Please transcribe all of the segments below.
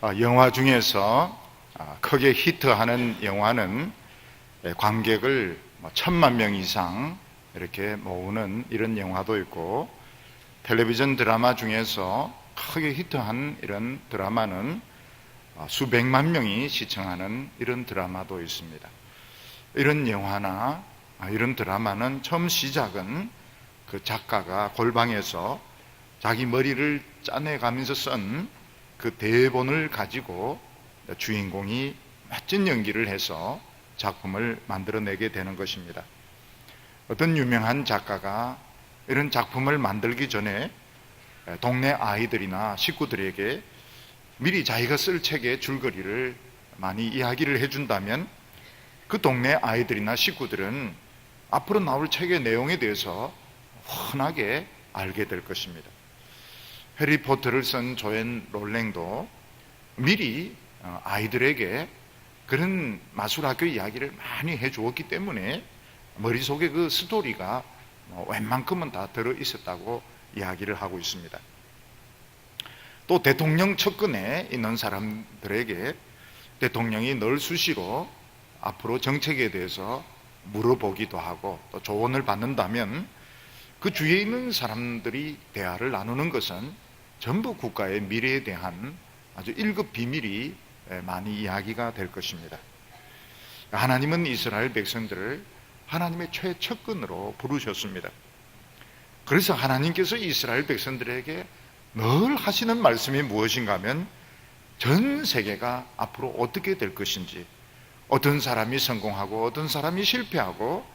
영화 중에서 크게 히트하는 영화는 관객을 1,000만 명 이상 이렇게 모으는 이런 영화도 있고, 텔레비전 드라마 중에서 크게 히트한 이런 드라마는 수백만 명이 시청하는 이런 드라마도 있습니다. 이런 영화나 이런 드라마는 처음 시작은 그 작가가 골방에서 자기 머리를 짜내가면서 쓴 그 대본을 가지고 주인공이 멋진 연기를 해서 작품을 만들어내게 되는 것입니다. 어떤 유명한 작가가 이런 작품을 만들기 전에 동네 아이들이나 식구들에게 미리 자기가 쓸 책의 줄거리를 많이 이야기를 해준다면 그 동네 아이들이나 식구들은 앞으로 나올 책의 내용에 대해서 훤하게 알게 될 것입니다. 해리포터를 쓴 조앤 롤링도 미리 아이들에게 그런 마술학교 이야기를 많이 해주었기 때문에 머릿속에 그 스토리가 웬만큼은 다 들어있었다고 이야기를 하고 있습니다. 또 대통령 측근에 있는 사람들에게 대통령이 늘 수시로 앞으로 정책에 대해서 물어보기도 하고 또 조언을 받는다면 그 주위에 있는 사람들이 대화를 나누는 것은 전부 국가의 미래에 대한 아주 1급 비밀이 많이 이야기가 될 것입니다. 하나님은 이스라엘 백성들을 하나님의 최측근으로 부르셨습니다. 그래서 하나님께서 이스라엘 백성들에게 늘 하시는 말씀이 무엇인가 하면 전 세계가 앞으로 어떻게 될 것인지, 어떤 사람이 성공하고 어떤 사람이 실패하고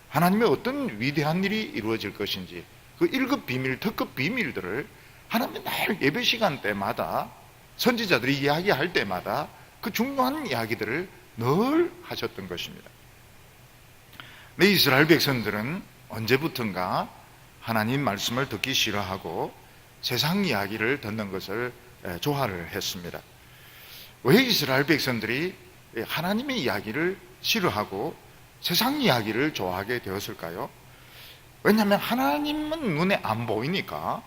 하나님의 어떤 위대한 일이 이루어질 것인지 그 1급 비밀, 특급 비밀들을 하나님이 늘 예배 시간 때마다 선지자들이 이야기할 때마다 그 중요한 이야기들을 늘 하셨던 것입니다. 근데 이스라엘 백성들은 언제부턴가 하나님 말씀을 듣기 싫어하고 세상 이야기를 듣는 것을 좋아를 했습니다. 왜 이스라엘 백성들이 하나님의 이야기를 싫어하고 세상 이야기를 좋아하게 되었을까요? 왜냐하면 하나님은 눈에 안 보이니까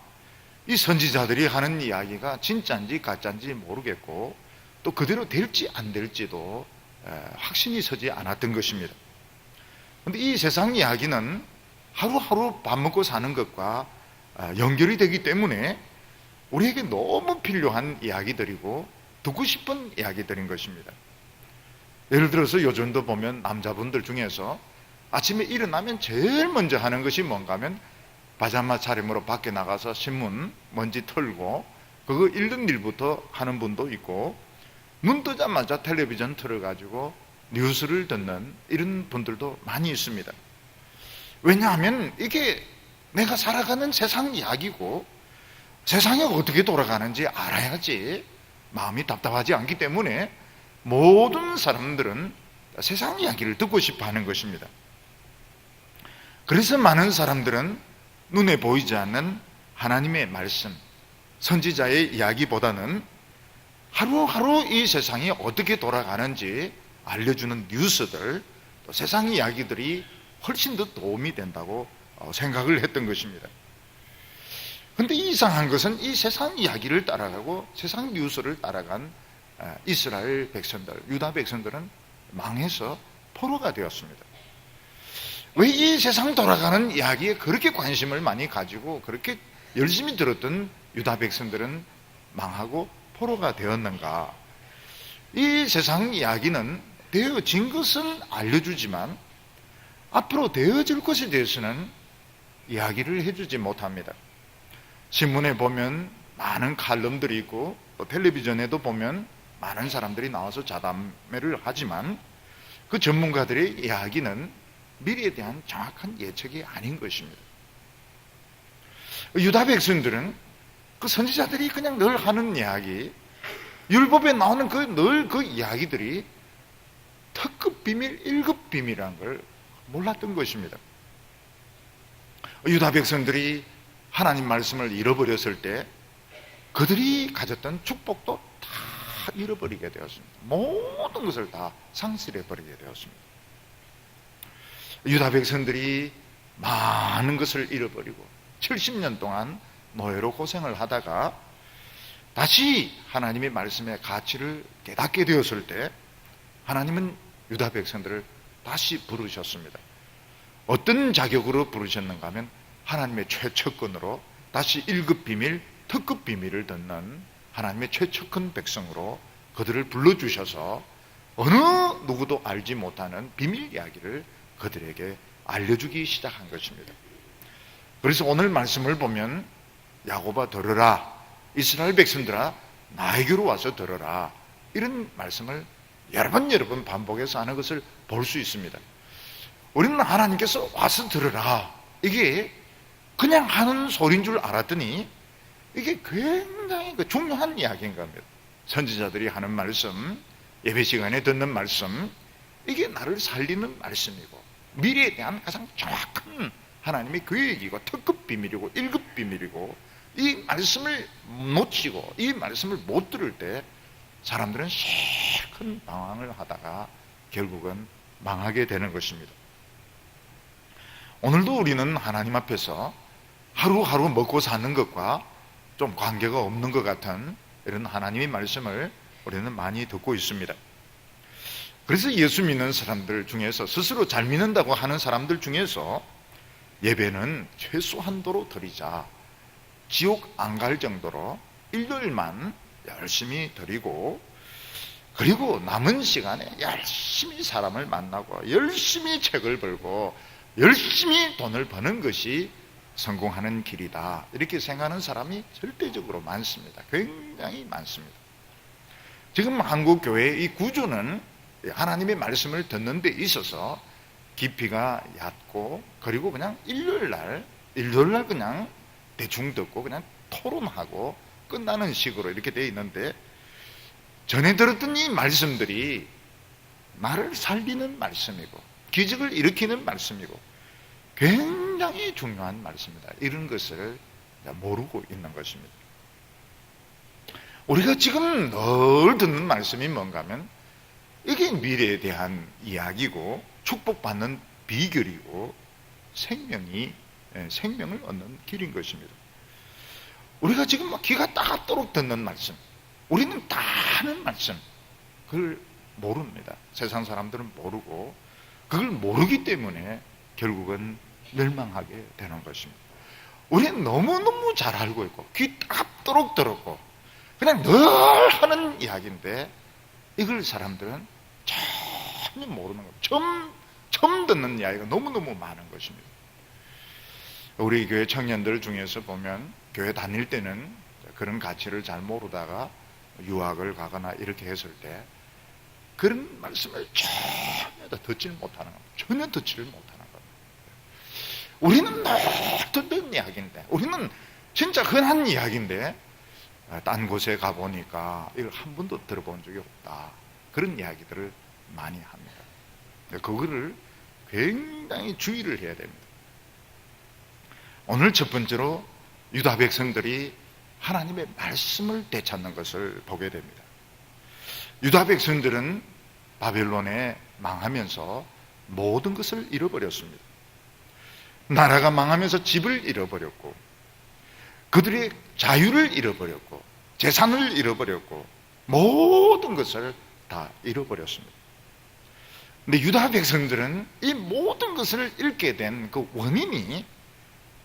이 선지자들이 하는 이야기가 진짜인지 가짜인지 모르겠고 또 그대로 될지 안 될지도 확신이 서지 않았던 것입니다. 그런데 이 세상 이야기는 하루하루 밥 먹고 사는 것과 연결이 되기 때문에 우리에게 너무 필요한 이야기들이고 듣고 싶은 이야기들인 것입니다. 예를 들어서 요즘도 보면 남자분들 중에서 아침에 일어나면 제일 먼저 하는 것이 뭔가 하면 파자마 차림으로 밖에 나가서 신문 먼지 털고 그거 읽는 일부터 하는 분도 있고, 눈 뜨자마자 텔레비전 틀어가지고 뉴스를 듣는 이런 분들도 많이 있습니다. 왜냐하면 이게 내가 살아가는 세상 이야기고 세상이 어떻게 돌아가는지 알아야지 마음이 답답하지 않기 때문에 모든 사람들은 세상 이야기를 듣고 싶어 하는 것입니다. 그래서 많은 사람들은 눈에 보이지 않는 하나님의 말씀, 선지자의 이야기보다는 하루하루 이 세상이 어떻게 돌아가는지 알려주는 뉴스들, 또 세상 이야기들이 훨씬 더 도움이 된다고 생각을 했던 것입니다. 그런데 이상한 것은 이 세상 이야기를 따라가고 세상 뉴스를 따라간 이스라엘 백성들, 유다 백성들은 망해서 포로가 되었습니다. 왜 이 세상 돌아가는 이야기에 그렇게 관심을 많이 가지고 그렇게 열심히 들었던 유다 백성들은 망하고 포로가 되었는가? 이 세상 이야기는 되어진 것은 알려주지만 앞으로 되어질 것에 대해서는 이야기를 해주지 못합니다. 신문에 보면 많은 칼럼들이 있고 또 텔레비전에도 보면 많은 사람들이 나와서 자담회를 하지만 그 전문가들의 이야기는 미래에 대한 정확한 예측이 아닌 것입니다. 유다 백성들은 그 선지자들이 그냥 늘 하는 이야기, 율법에 나오는 늘 그 이야기들이 특급 비밀, 1급 비밀이라는 걸 몰랐던 것입니다. 유다 백성들이 하나님 말씀을 잃어버렸을 때 그들이 가졌던 축복도 다 잃어버리게 되었습니다. 모든 것을 다 상실해버리게 되었습니다. 유다 백성들이 많은 것을 잃어버리고 70년 동안 노예로 고생을 하다가 다시 하나님의 말씀의 가치를 깨닫게 되었을 때 하나님은 유다 백성들을 다시 부르셨습니다. 어떤 자격으로 부르셨는가 하면 하나님의 최측근으로 다시 1급 비밀, 특급 비밀을 듣는 하나님의 최측근 백성으로 그들을 불러주셔서 어느 누구도 알지 못하는 비밀 이야기를 그들에게 알려주기 시작한 것입니다. 그래서 오늘 말씀을 보면 야곱아 들으라, 이스라엘 백성들아 나에게로 와서 들으라, 이런 말씀을 여러 번 반복해서 하는 것을 볼 수 있습니다. 우리는 하나님께서 와서 들으라, 이게 그냥 하는 소리인 줄 알았더니 이게 굉장히 중요한 이야기인 겁니다. 선지자들이 하는 말씀, 예배 시간에 듣는 말씀, 이게 나를 살리는 말씀이고 미래에 대한 가장 정확한 하나님의 계획이고 특급 비밀이고 1급 비밀이고, 이 말씀을 놓치고 이 말씀을 못 들을 때 사람들은 실컷 방황을 하다가 결국은 망하게 되는 것입니다. 오늘도 우리는 하나님 앞에서 하루하루 먹고 사는 것과 좀 관계가 없는 것 같은 이런 하나님의 말씀을 우리는 많이 듣고 있습니다. 그래서 예수 믿는 사람들 중에서, 스스로 잘 믿는다고 하는 사람들 중에서 예배는 최소한도로 드리자, 지옥 안 갈 정도로 일요일만 열심히 드리고, 그리고 남은 시간에 열심히 사람을 만나고 열심히 책을 벌고 열심히 돈을 버는 것이 성공하는 길이다, 이렇게 생각하는 사람이 절대적으로 많습니다. 굉장히 많습니다. 지금 한국 교회의 이 구조는 하나님의 말씀을 듣는 데 있어서 깊이가 얕고, 그리고 그냥 일요일날 그냥 대충 듣고 그냥 토론하고 끝나는 식으로 이렇게 되어 있는데, 전에 들었던 이 말씀들이 나를 살리는 말씀이고 기적을 일으키는 말씀이고 굉장히 중요한 말씀이다, 이런 것을 모르고 있는 것입니다. 우리가 지금 늘 듣는 말씀이 뭔가 하면 이게 미래에 대한 이야기고 축복받는 비결이고 생명을 얻는 길인 것입니다. 우리가 지금 막 귀가 따갑도록 듣는 말씀, 우리는 다 아는 말씀, 그걸 모릅니다. 세상 사람들은 모르고, 그걸 모르기 때문에 결국은 멸망하게 되는 것입니다. 우리는 너무너무 잘 알고 있고 귀 따갑도록 들었고 그냥 늘 하는 이야기인데, 이걸 사람들은 전혀 모르는 거예요. 처음 듣는 이야기가 너무너무 많은 것입니다. 우리 교회 청년들 중에서 보면 교회 다닐 때는 그런 가치를 잘 모르다가 유학을 가거나 이렇게 했을 때 그런 말씀을 전혀 듣지를 못하는 겁니다. 전혀 듣지를 못하는 겁니다. 우리는 늘 듣는 이야기인데, 우리는 진짜 흔한 이야기인데 딴 곳에 가보니까 이걸 한 번도 들어본 적이 없다, 그런 이야기들을 많이 합니다. 그거를 굉장히 주의를 해야 됩니다. 오늘 첫 번째로 유다 백성들이 하나님의 말씀을 되찾는 것을 보게 됩니다. 유다 백성들은 바벨론에 망하면서 모든 것을 잃어버렸습니다. 나라가 망하면서 집을 잃어버렸고, 그들의 자유를 잃어버렸고, 재산을 잃어버렸고, 모든 것을 다 잃어버렸습니다. 근데 유다 백성들은 이 모든 것을 잃게 된 그 원인이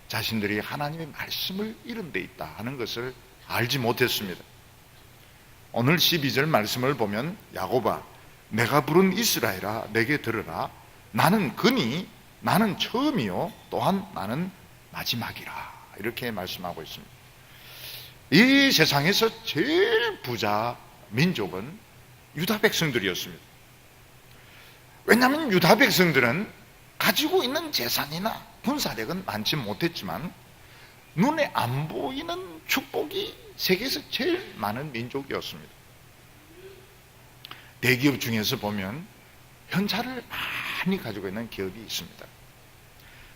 자신들이 하나님의 말씀을 잃은 데 있다 하는 것을 알지 못했습니다. 오늘 12절 말씀을 보면 야곱아 내가 부른 이스라엘아 내게 들으라, 나는 그니 나는 처음이요 또한 나는 마지막이라, 이렇게 말씀하고 있습니다. 이 세상에서 제일 부자 민족은 유다 백성들이었습니다. 왜냐하면 유다 백성들은 가지고 있는 재산이나 군사력은 많지 못했지만 눈에 안 보이는 축복이 세계에서 제일 많은 민족이었습니다. 대기업 중에서 보면 현찰을 많이 가지고 있는 기업이 있습니다.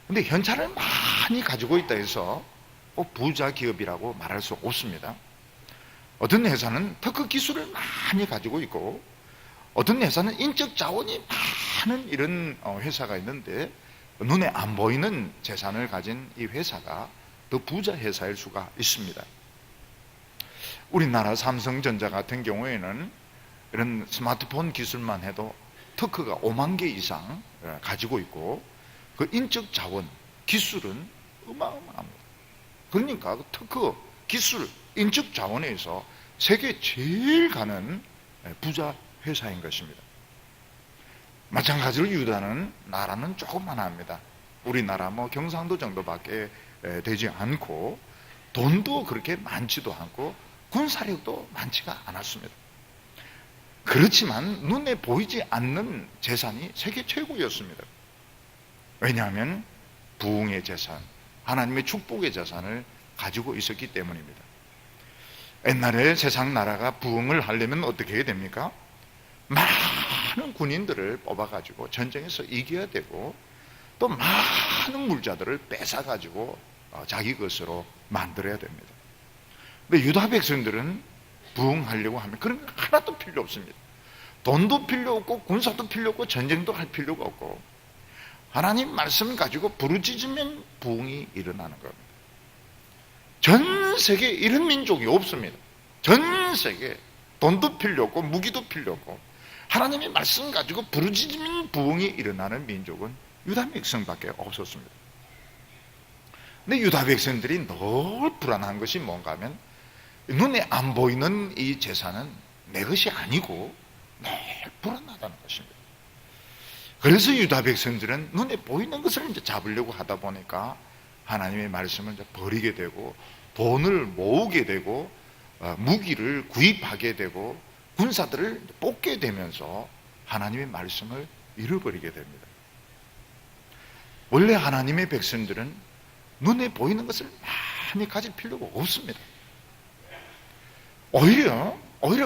근데 현찰을 많이 가지고 있다 해서 꼭 부자 기업이라고 말할 수 없습니다. 어떤 회사는 특허 기술을 많이 가지고 있고, 어떤 회사는 인적 자원이 많은 이런 회사가 있는데 눈에 안 보이는 재산을 가진 이 회사가 더 부자 회사일 수가 있습니다. 우리나라 삼성전자 같은 경우에는 이런 스마트폰 기술만 해도 특허가 5만 개 이상 가지고 있고, 그 인적 자원, 기술은 어마어마합니다. 그러니까 그 특허, 기술, 인적 자원에서 세계 제일 가는 부자 회사인 것입니다. 마찬가지로 유다는 나라는 조금만 합니다. 우리나라 경상도 정도밖에 되지 않고, 돈도 그렇게 많지도 않고 군사력도 많지가 않았습니다. 그렇지만 눈에 보이지 않는 재산이 세계 최고였습니다. 왜냐하면 부흥의 재산, 하나님의 축복의 재산을 가지고 있었기 때문입니다. 옛날에 세상 나라가 부흥을 하려면 어떻게 해야 됩니까? 많은 군인들을 뽑아가지고 전쟁에서 이겨야 되고, 또 많은 물자들을 뺏어가지고 자기 것으로 만들어야 됩니다. 근데 유다 백성들은 부흥하려고 하면 그런 거 하나도 필요 없습니다. 돈도 필요 없고 군사도 필요 없고 전쟁도 할 필요가 없고, 하나님 말씀 가지고 부르짖으면 부흥이 일어나는 겁니다. 전 세계에 이런 민족이 없습니다. 전 세계에 돈도 필요 없고 무기도 필요 없고 하나님의 말씀 가지고 부르짖으면 부흥이 일어나는 민족은 유다 백성밖에 없었습니다. 근데 유다 백성들이 늘 불안한 것이 뭔가 하면, 눈에 안 보이는 이 재산은 내 것이 아니고 늘 불안하다는 것입니다. 그래서 유다 백성들은 눈에 보이는 것을 이제 잡으려고 하다 보니까 하나님의 말씀을 이제 버리게 되고, 돈을 모으게 되고, 무기를 구입하게 되고, 군사들을 뽑게 되면서 하나님의 말씀을 잃어버리게 됩니다. 원래 하나님의 백성들은 눈에 보이는 것을 많이 가질 필요가 없습니다. 오히려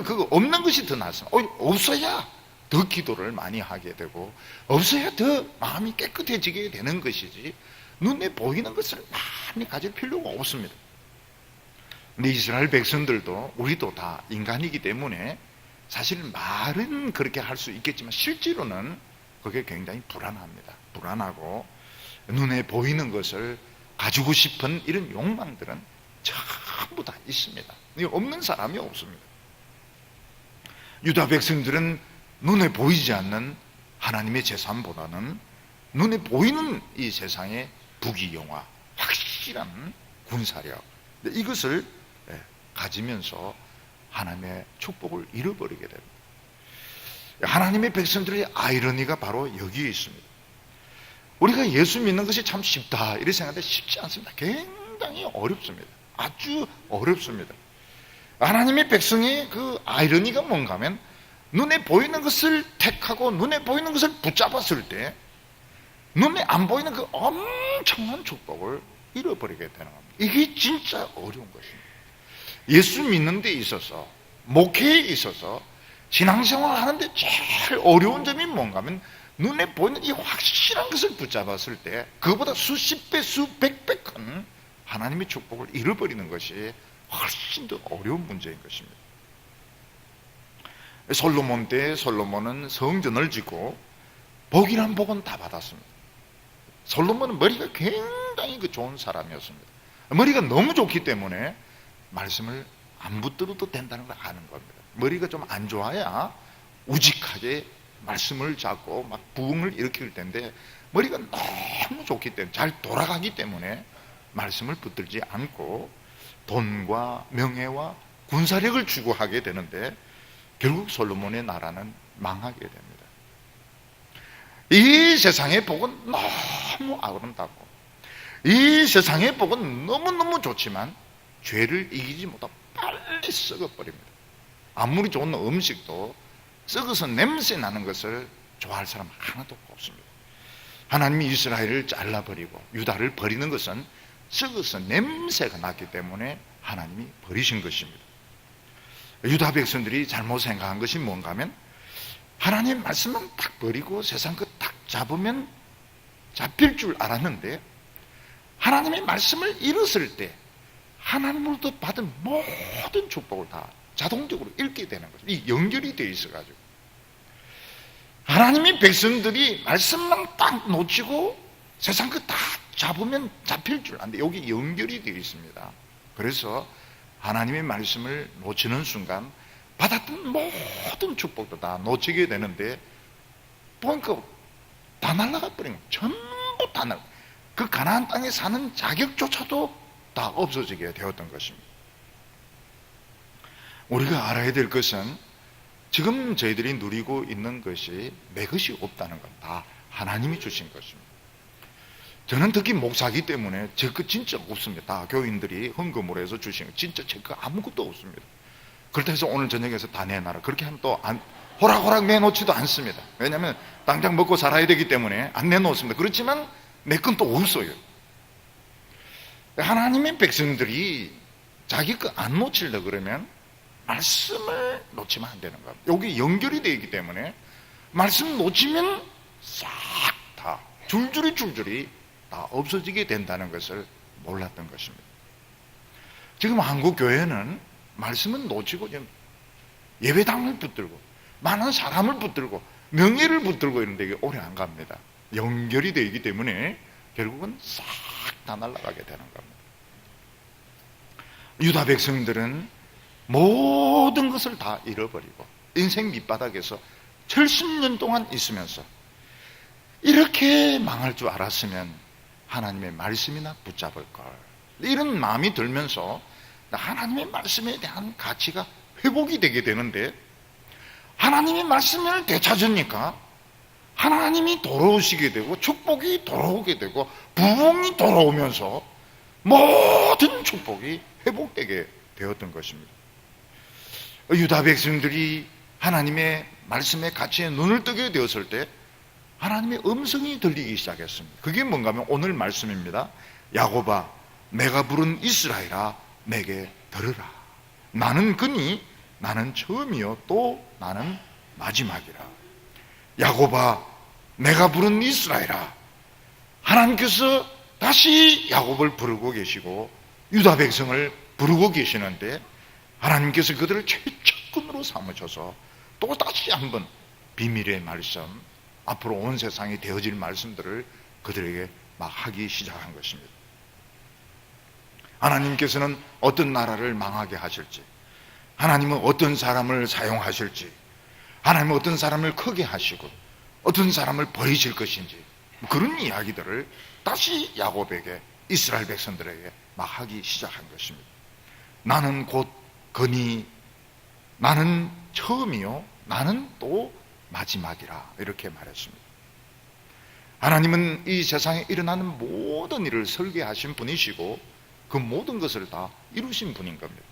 그거 없는 것이 더 낫습니다. 없어야 더 기도를 많이 하게 되고, 없어야 더 마음이 깨끗해지게 되는 것이지, 눈에 보이는 것을 많이 가질 필요가 없습니다. 근데 이스라엘 백성들도, 우리도 다 인간이기 때문에 사실 말은 그렇게 할 수 있겠지만 실제로는 그게 굉장히 불안합니다. 불안하고 눈에 보이는 것을 가지고 싶은 이런 욕망들은 전부 다 있습니다. 없는 사람이 없습니다. 유다 백성들은 눈에 보이지 않는 하나님의 재산보다는 눈에 보이는 이 세상의 부귀영화, 확실한 군사력, 이것을 가지면서 하나님의 축복을 잃어버리게 됩니다. 하나님의 백성들의 아이러니가 바로 여기에 있습니다. 우리가 예수 믿는 것이 참 쉽다 이렇게 생각하는데 쉽지 않습니다. 굉장히 어렵습니다. 아주 어렵습니다. 하나님의 백성의 그 아이러니가 뭔가 하면, 눈에 보이는 것을 택하고 눈에 보이는 것을 붙잡았을 때 눈에 안 보이는 그 엄청난 축복을 잃어버리게 되는 겁니다. 이게 진짜 어려운 것입니다. 예수 믿는 데 있어서, 목회에 있어서, 신앙생활 하는데 제일 어려운 점이 뭔가 하면, 눈에 보이는 이 확실한 것을 붙잡았을 때 그거보다 수십 배, 수백 배 큰 하나님의 축복을 잃어버리는 것이 훨씬 더 어려운 문제인 것입니다. 솔로몬 때 솔로몬은 성전을 짓고 복이란 복은 다 받았습니다. 솔로몬은 머리가 굉장히 좋은 사람이었습니다. 머리가 너무 좋기 때문에 말씀을 안 붙들어도 된다는 걸 아는 겁니다. 머리가 좀 안 좋아야 우직하게 말씀을 잡고 막 부흥을 일으킬 텐데, 머리가 너무 좋기 때문에, 잘 돌아가기 때문에 말씀을 붙들지 않고 돈과 명예와 군사력을 추구하게 되는데, 결국 솔로몬의 나라는 망하게 됩니다. 이 세상의 복은 너무 아름답고, 이 세상의 복은 너무너무 좋지만 죄를 이기지 못하고 빨리 썩어버립니다. 아무리 좋은 음식도 썩어서 냄새 나는 것을 좋아할 사람 하나도 없습니다. 하나님이 이스라엘을 잘라버리고 유다를 버리는 것은 썩어서 냄새가 났기 때문에 하나님이 버리신 것입니다. 유다 백성들이 잘못 생각한 것이 뭔가 하면, 하나님 말씀만 딱 버리고 세상 것 딱 잡으면 잡힐 줄 알았는데, 하나님의 말씀을 잃었을 때 하나님으로부터 받은 모든 축복을 다 자동적으로 잃게 되는 거죠. 이 연결이 되어 있어가지고, 하나님의 백성들이 말씀만 딱 놓치고 세상 것 다 잡으면 잡힐 줄 아는데, 여기 연결이 되어 있습니다. 그래서 하나님의 말씀을 놓치는 순간 받았던 모든 축복도 다 놓치게 되는데, 보니까 다 날아가 버린 거예요. 전부 다 날아가. 그 가나안 땅에 사는 자격조차도 다 없어지게 되었던 것입니다. 우리가 알아야 될 것은 지금 저희들이 누리고 있는 것이 내 것이 없다는 건 다 하나님이 주신 것입니다. 저는 특히 목사기 때문에 제 거 진짜 없습니다. 다 교인들이 헌금으로 해서 주신 거, 진짜 제 거 아무것도 없습니다. 그렇다 해서 오늘 저녁에서 다 내놔라, 그렇게 하면 또 호락호락 내놓지도 않습니다. 왜냐하면 당장 먹고 살아야 되기 때문에 안 내놓습니다. 그렇지만 내 건 또 없어요. 하나님의 백성들이 자기 거 안 놓치려고 그러면 말씀을 놓치면 안 되는 겁니다. 여기 연결이 되어 있기 때문에 말씀 놓치면 싹 다 줄줄이 다 없어지게 된다는 것을 몰랐던 것입니다. 지금 한국 교회는 말씀은 놓치고 예배당을 붙들고 많은 사람을 붙들고 명예를 붙들고 이런 데 오래 안 갑니다. 연결이 되어 있기 때문에 결국은 싹 다 날아가게 되는 겁니다. 유다 백성들은 모든 것을 다 잃어버리고 인생 밑바닥에서 70년 동안 있으면서 이렇게 망할 줄 알았으면 하나님의 말씀이나 붙잡을 걸, 이런 마음이 들면서 하나님의 말씀에 대한 가치가 회복이 되게 되는데, 하나님의 말씀을 되찾으니까 하나님이 돌아오시게 되고 축복이 돌아오게 되고 부흥이 돌아오면서 모든 축복이 회복되게 되었던 것입니다. 유다 백성들이 하나님의 말씀의 가치에 눈을 뜨게 되었을 때 하나님의 음성이 들리기 시작했습니다. 그게 뭔가 하면 오늘 말씀입니다. 야곱아, 내가 부른 이스라엘아, 내게 들으라. 나는 그니 나는 처음이요 또 나는 마지막이라. 야곱아, 내가 부른 이스라엘아. 하나님께서 다시 야곱을 부르고 계시고 유다 백성을 부르고 계시는데, 하나님께서 그들을 최측근으로 삼으셔서 또 다시 한번 비밀의 말씀, 앞으로 온 세상에 되어질 말씀들을 그들에게 막 하기 시작한 것입니다. 하나님께서는 어떤 나라를 망하게 하실지, 하나님은 어떤 사람을 사용하실지, 하나님은 어떤 사람을 크게 하시고 어떤 사람을 버리실 것인지, 그런 이야기들을 다시 야곱에게, 이스라엘 백성들에게 막 하기 시작한 것입니다. 나는 곧 거니 나는 처음이요 나는 또 마지막이라, 이렇게 말했습니다. 하나님은 이 세상에 일어나는 모든 일을 설계하신 분이시고 그 모든 것을 다 이루신 분인 겁니다.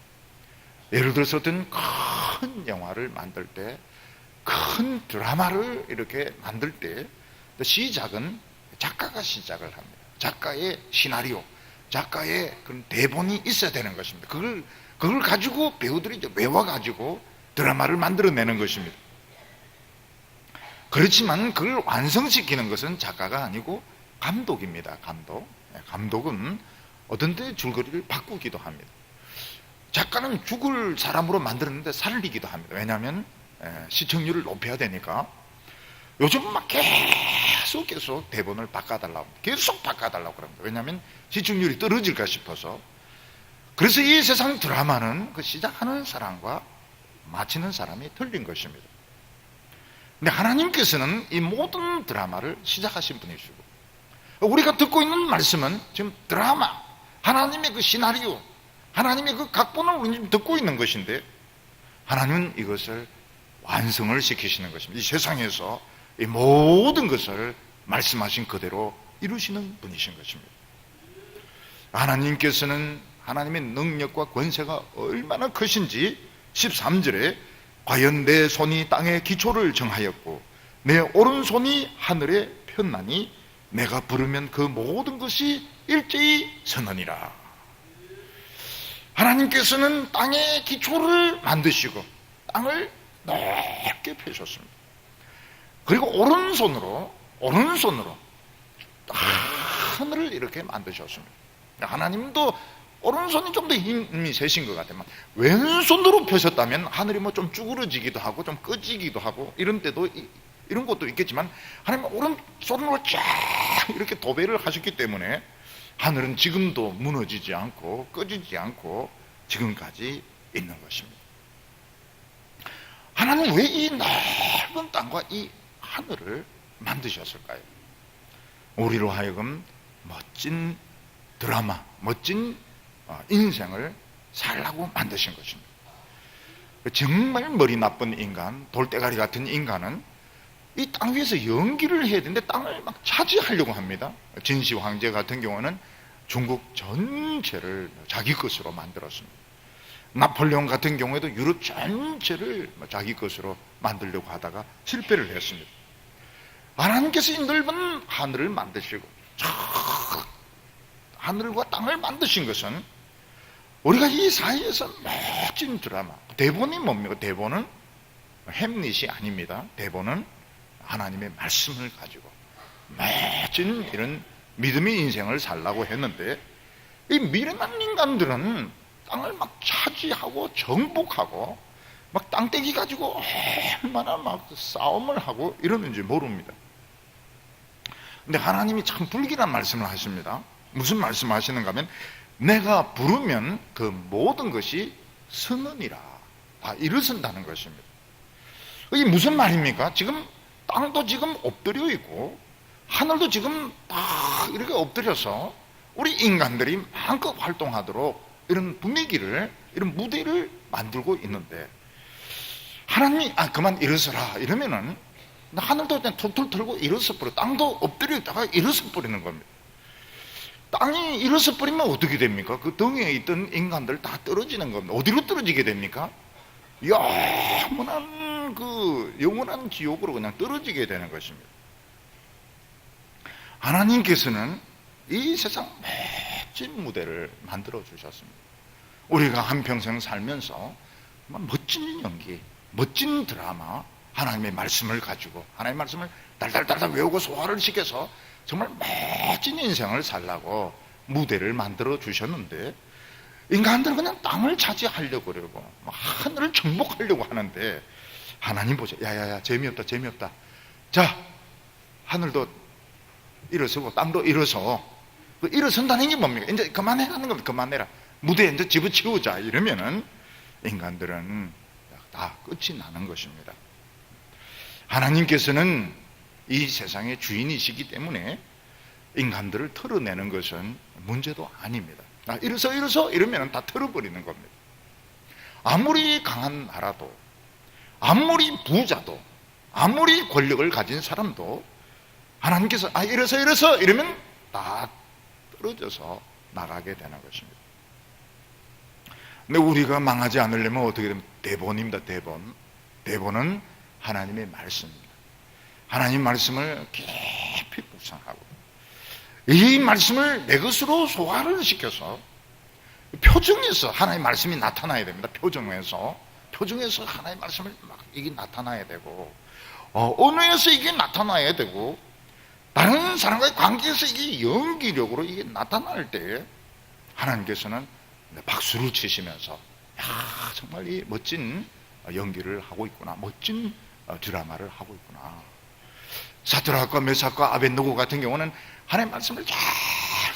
예를 들어서 어떤 큰 영화를 만들 때, 큰 드라마를 이렇게 만들 때 시작은 작가가 시작을 합니다. 작가의 시나리오, 작가의 그런 대본이 있어야 되는 것입니다. 그걸 가지고 배우들이 이제 외워가지고 드라마를 만들어내는 것입니다. 그렇지만 그걸 완성시키는 것은 작가가 아니고 감독입니다. 감독은 어떤 때 줄거리를 바꾸기도 합니다. 작가는 죽을 사람으로 만들었는데 살리기도 합니다. 왜냐하면 시청률을 높여야 되니까. 요즘 막 계속 대본을 바꿔달라고, 계속 바꿔달라고 그럽니다. 왜냐하면 시청률이 떨어질까 싶어서. 그래서 이 세상 드라마는 그 시작하는 사람과 마치는 사람이 틀린 것입니다. 근데 하나님께서는 이 모든 드라마를 시작하신 분이시고, 우리가 듣고 있는 말씀은 지금 드라마, 하나님의 그 시나리오, 하나님의 그 각본을 우리는 지금 듣고 있는 것인데, 하나님은 이것을 완성을 시키시는 것입니다. 이 세상에서 이 모든 것을 말씀하신 그대로 이루시는 분이신 것입니다. 하나님께서는 하나님의 능력과 권세가 얼마나 크신지 13절에 과연 내 손이 땅의 기초를 정하였고 내 오른손이 하늘에 폈나니 내가 부르면 그 모든 것이 일제히 서느니라. 하나님께서는 땅의 기초를 만드시고 땅을 넓게 펴셨습니다. 그리고 오른손으로 하늘을 이렇게 만드셨습니다. 하나님도 오른손이 좀 더 힘이 세신 것 같아요. 왼손으로 펴셨다면 하늘이 뭐 좀 쭈그러지기도 하고 좀 꺼지기도 하고 이런 때도, 이런 것도 있겠지만, 하나님은 오른손으로 쫙 이렇게 도배를 하셨기 때문에 하늘은 지금도 무너지지 않고 꺼지지 않고 지금까지 있는 것입니다. 하나님 왜 이 넓은 땅과 이 하늘을 만드셨을까요? 우리로 하여금 멋진 드라마, 멋진 인생을 살라고 만드신 것입니다. 정말 머리 나쁜 인간, 돌대가리 같은 인간은 이 땅 위에서 연기를 해야 되는데 땅을 막 차지하려고 합니다. 진시 황제 같은 경우는 중국 전체를 자기 것으로 만들었습니다. 나폴레옹 같은 경우에도 유럽 전체를 자기 것으로 만들려고 하다가 실패를 했습니다. 하나님께서 이 넓은 하늘을 만드시고 하늘과 땅을 만드신 것은 우리가 이 사이에서 멋진 드라마, 대본이 뭡니까? 대본은 햄릿이 아닙니다. 대본은 하나님의 말씀을 가지고 멋진 이런 믿음의 인생을 살라고 했는데, 이 미련한 인간들은 땅을 막 차지하고 정복하고 막 땅떼기 가지고 얼마나 막 싸움을 하고 이러는지 모릅니다. 근데 하나님이 참 불길한 말씀을 하십니다. 무슨 말씀 하시는가 하면, 내가 부르면 그 모든 것이 서느니라, 다 일어선다는 것입니다. 이게 무슨 말입니까? 지금 땅도 지금 엎드려 있고 하늘도 지금 다 이렇게 엎드려서 우리 인간들이 마음껏 활동하도록 이런 분위기를, 이런 무대를 만들고 있는데, 하나님이 그만 일어서라 이러면은 하늘도 그냥 툴툴 털고 일어서 버려, 땅도 엎드려 있다가 일어서 버리는 겁니다. 땅이 일어서 버리면 어떻게 됩니까? 그 등에 있던 인간들 다 떨어지는 겁니다. 어디로 떨어지게 됩니까? 영원한 영원한 지옥으로 그냥 떨어지게 되는 것입니다. 하나님께서는 이 세상 멋진 무대를 만들어 주셨습니다. 우리가 한평생 살면서 멋진 연기, 멋진 드라마, 하나님의 말씀을 가지고 하나님의 말씀을 달달달달 외우고 소화를 시켜서 정말 멋진 인생을 살라고 무대를 만들어 주셨는데, 인간들은 그냥 땅을 차지하려고 그러고 하늘을 정복하려고 하는데, 하나님 보죠. 야야야, 재미없다 재미없다. 자, 하늘도 일어서고 땅도 일어서. 일어선다는 게 뭡니까? 이제 그만해라는 겁니다. 그만해라, 무대에 이제 집어치우자 이러면은 인간들은 다 끝이 나는 것입니다. 하나님께서는 이 세상의 주인이시기 때문에 인간들을 털어내는 것은 문제도 아닙니다. 일어서 이러면 다 털어버리는 겁니다. 아무리 강한 나라도, 아무리 부자도, 아무리 권력을 가진 사람도 하나님께서 일어서 이러면 다 떨어져서 나가게 되는 것입니다. 근데 우리가 망하지 않으려면 어떻게 되면 대본입니다. 대본은 하나님의 말씀입니다. 하나님 말씀을 깊이 묵상하고 이 말씀을 내 것으로 소화를 시켜서 표정에서 하나님의 말씀이 나타나야 됩니다. 표정에서 하나님의 말씀을 막 이게 나타나야 되고, 언어에서 이게 나타나야 되고, 다른 사람과의 관계에서 이게 연기력으로 이게 나타날 때 하나님께서는 박수를 치시면서, 야, 정말 이 멋진 연기를 하고 있구나, 멋진 드라마를 하고 있구나. 사드락과 메삭과 아벳느고 같은 경우는 하나님의 말씀을 잘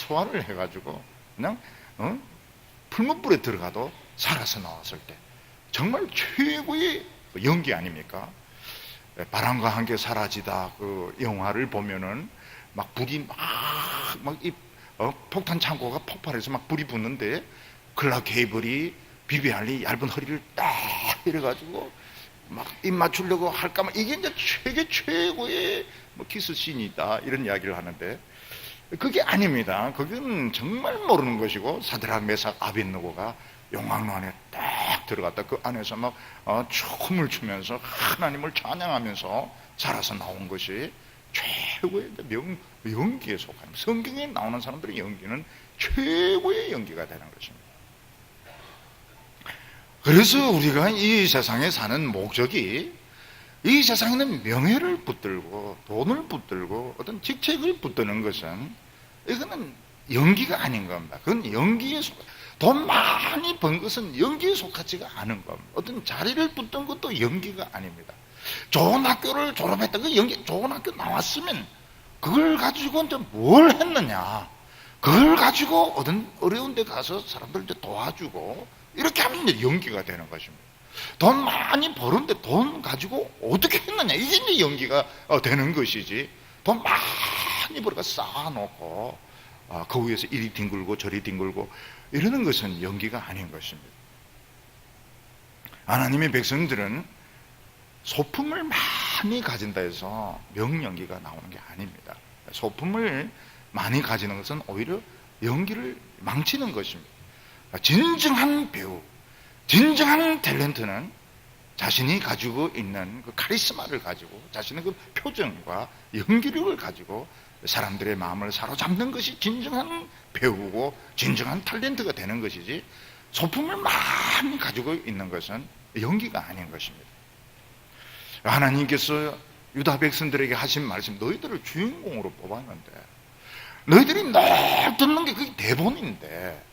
소화를 해가지고 그냥 풀무불에 들어가도 살아서 나왔을 때 정말 최고의 연기 아닙니까? 바람과 함께 사라지다 그 영화를 보면은 막 불이 폭탄 창고가 폭발해서 막 불이 붙는데 클라 게이블이 비비알리 얇은 허리를 딱 이래가지고 막 입 맞추려고 할까만, 이게 이제 최고의 키스 씬이다 이런 이야기를 하는데, 그게 아닙니다. 그건 정말 모르는 것이고, 사드락 메삭 아벳느고가 용광로 안에 딱 들어갔다 그 안에서 막 춤을 추면서 하나님을 찬양하면서 살아서 나온 것이 최고의 연기에 속합니다. 성경에 나오는 사람들의 연기는 최고의 연기가 되는 것입니다. 그래서 우리가 이 세상에 사는 목적이, 이 세상에는 명예를 붙들고 돈을 붙들고 어떤 직책을 붙드는 것은, 이거는 연기가 아닌 겁니다. 그건 연기에 돈 많이 번 것은 연기에 속하지가 않은 겁니다. 어떤 자리를 붙든 것도 연기가 아닙니다. 좋은 학교를 졸업했다, 그 연기. 좋은 학교 나왔으면 그걸 가지고 이제 뭘 했느냐, 그걸 가지고 어떤 어려운 데 가서 사람들 이제 도와주고 이렇게 하면 이제 연기가 되는 것입니다. 돈 많이 벌었는데 돈 가지고 어떻게 했느냐, 이게 이제 연기가 되는 것이지, 돈 많이 벌어가 쌓아놓고 그 위에서 이리 뒹굴고 저리 뒹굴고 이러는 것은 연기가 아닌 것입니다. 하나님의 백성들은 소품을 많이 가진다 해서 명연기가 나오는 게 아닙니다. 소품을 많이 가지는 것은 오히려 연기를 망치는 것입니다. 진정한 배우, 진정한 탤런트는 자신이 가지고 있는 그 카리스마를 가지고, 자신의 그 표정과 연기력을 가지고 사람들의 마음을 사로잡는 것이 진정한 배우고 진정한 탤런트가 되는 것이지, 소품을 많이 가지고 있는 것은 연기가 아닌 것입니다. 하나님께서 유다 백성들에게 하신 말씀, 너희들을 주인공으로 뽑았는데, 너희들이 늘 듣는 게 그게 대본인데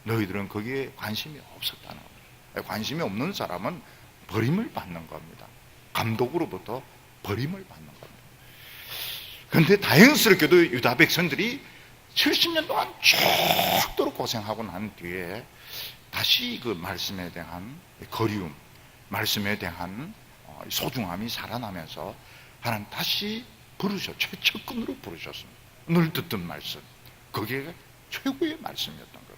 너희들은 거기에 관심이 없었다는 겁니다. 관심이 없는 사람은 버림을 받는 겁니다. 감독으로부터 버림을 받는 겁니다. 그런데 다행스럽게도 유다 백성들이 70년 동안 죽도록 고생하고 난 뒤에 다시 그 말씀에 대한 거리움, 말씀에 대한 소중함이 살아나면서 하나님 다시 최측근으로 부르셨습니다. 늘 듣던 말씀, 그게 최고의 말씀이었던 겁니다.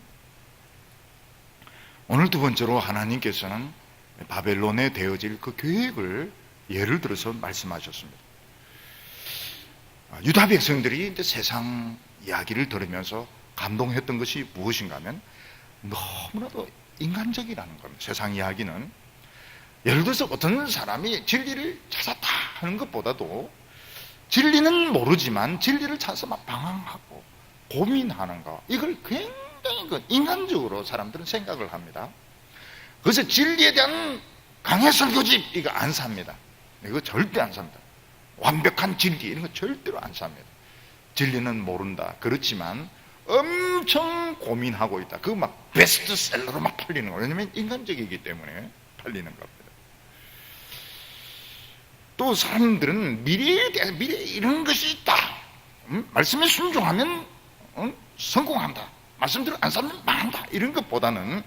오늘 두 번째로 하나님께서는 바벨론에 되어질 그 계획을 예를 들어서 말씀하셨습니다. 유다 백성들이 이제 세상 이야기를 들으면서 감동했던 것이 무엇인가 하면 너무나도 인간적이라는 겁니다. 세상 이야기는 예를 들어서 어떤 사람이 진리를 찾았다 하는 것보다도 진리는 모르지만 진리를 찾아서 막 방황하고 고민하는 거, 이걸 굉장히 인간적으로 사람들은 생각을 합니다. 그래서 진리에 대한 강해 설교집 이거 안 삽니다. 이거 절대 안 삽니다. 완벽한 진리 이런 거 절대로 안 삽니다. 진리는 모른다. 그렇지만 엄청 고민하고 있다. 그거 막 베스트셀러로 막 팔리는 거예요. 왜냐하면 인간적이기 때문에 팔리는 겁니다. 또 사람들은 미래에 대한, 미래 이런 것이 있다. 말씀에 순종하면 성공한다. 말씀대로 안 살면 망한다. 이런 것보다는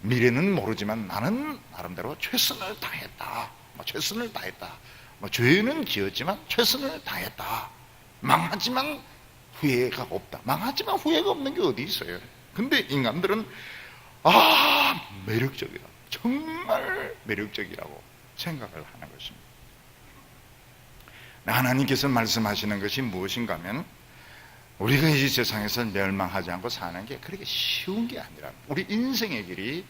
미래는 모르지만 나는 나름대로 최선을 다했다. 최선을 다했다. 죄는 지었지만 최선을 다했다. 망하지만 후회가 없다. 망하지만 후회가 없는 게 어디 있어요. 근데 인간들은 매력적이다. 정말 매력적이라고 생각을 하는 것입니다. 하나님께서 말씀하시는 것이 무엇인가 하면 우리가 이 세상에서 멸망하지 않고 사는 게 그렇게 쉬운 게 아니라, 우리 인생의 길이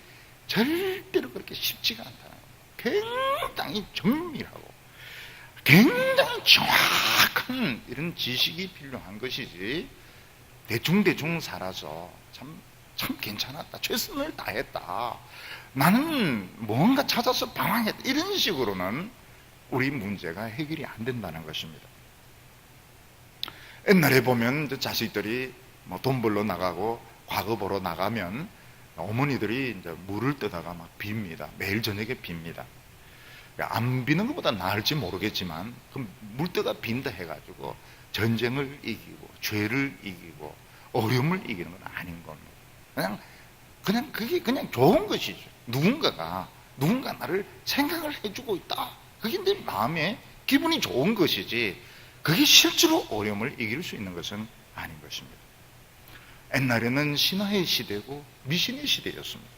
절대로 그렇게 쉽지가 않다는 거예요. 굉장히 정밀하고 굉장히 정확한 이런 지식이 필요한 것이지, 대충 살아서 참 괜찮았다, 최선을 다했다, 나는 뭔가 찾아서 방황했다, 이런 식으로는 우리 문제가 해결이 안 된다는 것입니다. 옛날에 보면 자식들이 돈 벌러 나가고 과거 보러 나가면 어머니들이 이제 물을 뜨다가 막 빕니다. 매일 저녁에 빕니다. 안 비는 것보다 나을지 모르겠지만 물 뜨다 빈다 해가지고 전쟁을 이기고 죄를 이기고 어려움을 이기는 건 아닌 겁니다. 그냥 그게 그냥 좋은 것이죠. 누군가 나를 생각을 해주고 있다. 그게 내 마음에 기분이 좋은 것이지, 그게 실제로 어려움을 이길 수 있는 것은 아닌 것입니다. 옛날에는 신화의 시대고 미신의 시대였습니다.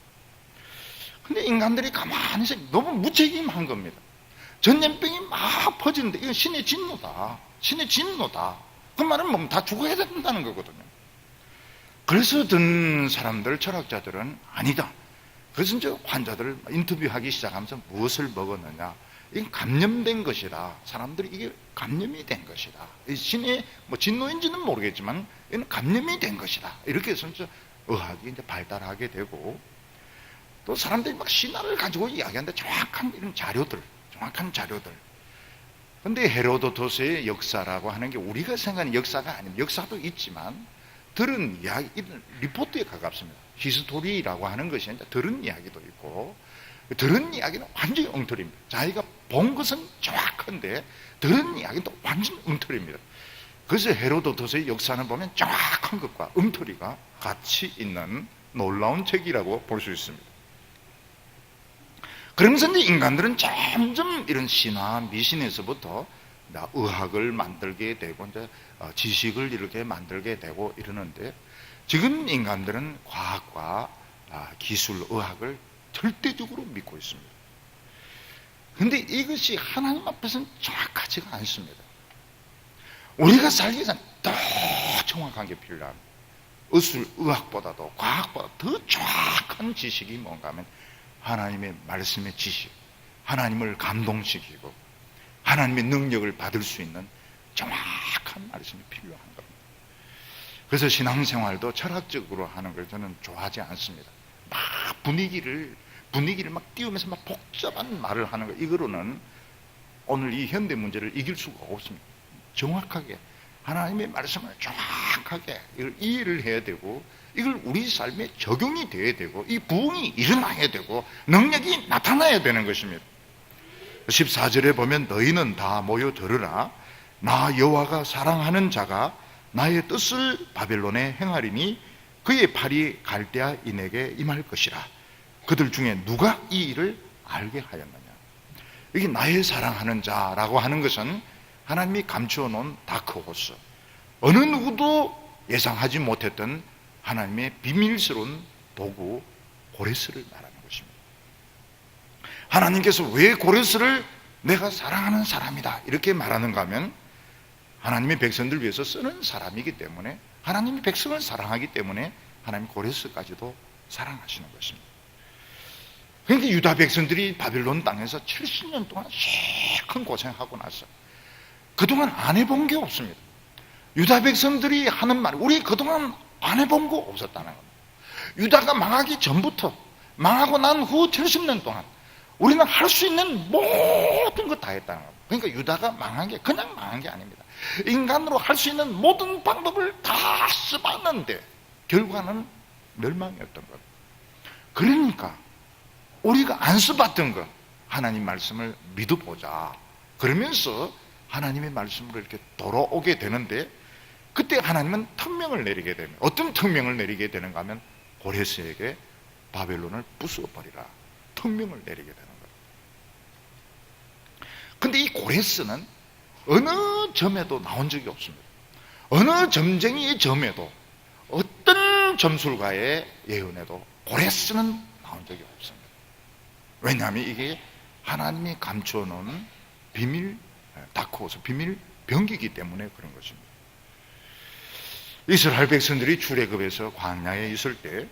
근데 인간들이 가만히 있어 너무 무책임한 겁니다. 전염병이 막 퍼지는데 이건 신의 진노다. 신의 진노다. 그 말은 뭐 다 죽어야 된다는 거거든요. 그래서 어떤 사람들, 철학자들은 아니다. 그래서 이제 환자들 인터뷰하기 시작하면서 무엇을 먹었느냐, 이건 감염된 것이다. 사람들이 이게 감염이 된 것이다. 신의 진노인지는 모르겠지만 이건 감염이 된 것이다. 이렇게 해서 이제 의학이 이제 발달하게 되고, 또 사람들이 막 신화를 가지고 이야기하는데 정확한 이런 자료들. 근데 헤로도토스의 역사라고 하는 게 우리가 생각하는 역사가 아닙니다. 역사도 있지만 들은 이야기, 리포트에 가깝습니다. 히스토리라고 하는 것이 이제 들은 이야기도 있고, 들은 이야기는 완전히 엉터리입니다. 자기가 본 것은 정확한데 들은 이야기는 또 완전히 엉터리입니다. 그래서 헤로도토스의 역사는 보면 정확한 것과 엉터리가 같이 있는 놀라운 책이라고 볼 수 있습니다. 그러면서 이제 인간들은 점점 이런 신화, 미신에서부터 의학을 만들게 되고 이제 지식을 이렇게 만들게 되고 이러는데, 지금 인간들은 과학과 기술, 의학을 절대적으로 믿고 있습니다. 그런데 이것이 하나님 앞에서는 정확하지가 않습니다. 우리가 살기 위해서는 더 정확한 게 필요합니다. 의학보다도 과학보다 더 정확한 지식이 뭔가 하면 하나님의 말씀의 지식, 하나님을 감동시키고 하나님의 능력을 받을 수 있는 정확한 말씀이 필요한 겁니다. 그래서 신앙생활도 철학적으로 하는 걸 저는 좋아하지 않습니다. 막 분위기를 막 띄우면서 막 복잡한 말을 하는 거, 이거로는 오늘 이 현대 문제를 이길 수가 없습니다. 정확하게 하나님의 말씀을 정확하게 이걸 이해를 해야 되고, 이걸 우리 삶에 적용이 돼야 되고, 이 부흥이 일어나야 되고 능력이 나타나야 되는 것입니다. 14절에 보면 너희는 다 모여 들으라. 나 여호와가 사랑하는 자가 나의 뜻을 바벨론에 행하리니 그의 팔이 갈대아 인에게 임할 것이라. 그들 중에 누가 이 일을 알게 하였느냐. 이게 나의 사랑하는 자라고 하는 것은 하나님이 감추어 놓은 다크호스, 어느 누구도 예상하지 못했던 하나님의 비밀스러운 도구 고레스를 말하는 것입니다. 하나님께서 왜 고레스를 내가 사랑하는 사람이다 이렇게 말하는가 하면, 하나님의 백성들을 위해서 쓰는 사람이기 때문에, 하나님이 백성을 사랑하기 때문에 하나님 고레스까지도 사랑하시는 것입니다. 그러니까 유다 백성들이 바빌론 땅에서 70년 동안 큰 고생하고 나서 그동안 안 해본 게 없습니다. 유다 백성들이 하는 말, 우리 그동안 안 해본 거 없었다는 겁니다. 유다가 망하기 전부터, 망하고 난 후 70년 동안 우리는 할 수 있는 모든 것 다 했다는 겁니다. 그러니까 유다가 망한 게 그냥 망한 게 아닙니다. 인간으로 할 수 있는 모든 방법을 다 써봤는데 결과는 멸망이었던 겁니다. 그러니까 우리가 안 써봤던 것, 하나님 말씀을 믿어보자 그러면서 하나님의 말씀으로 이렇게 돌아오게 되는데, 그때 하나님은 특명을 내리게 됩니다. 어떤 특명을 내리게 되는가 하면 고레스에게 바벨론을 부숴버리라 특명을 내리게 되는 거예요. 근데 이 고레스는 어느 점에도 나온 적이 없습니다. 어느 점쟁이의 점에도, 어떤 점술가의 예언에도 고레스는 나온 적이 없습니다. 왜냐하면 이게 하나님이 감추어 놓은 비밀 다크호스, 비밀 병기이기 때문에 그런 것입니다. 이스라엘 백성들이 출애굽에서 광야에 있을 때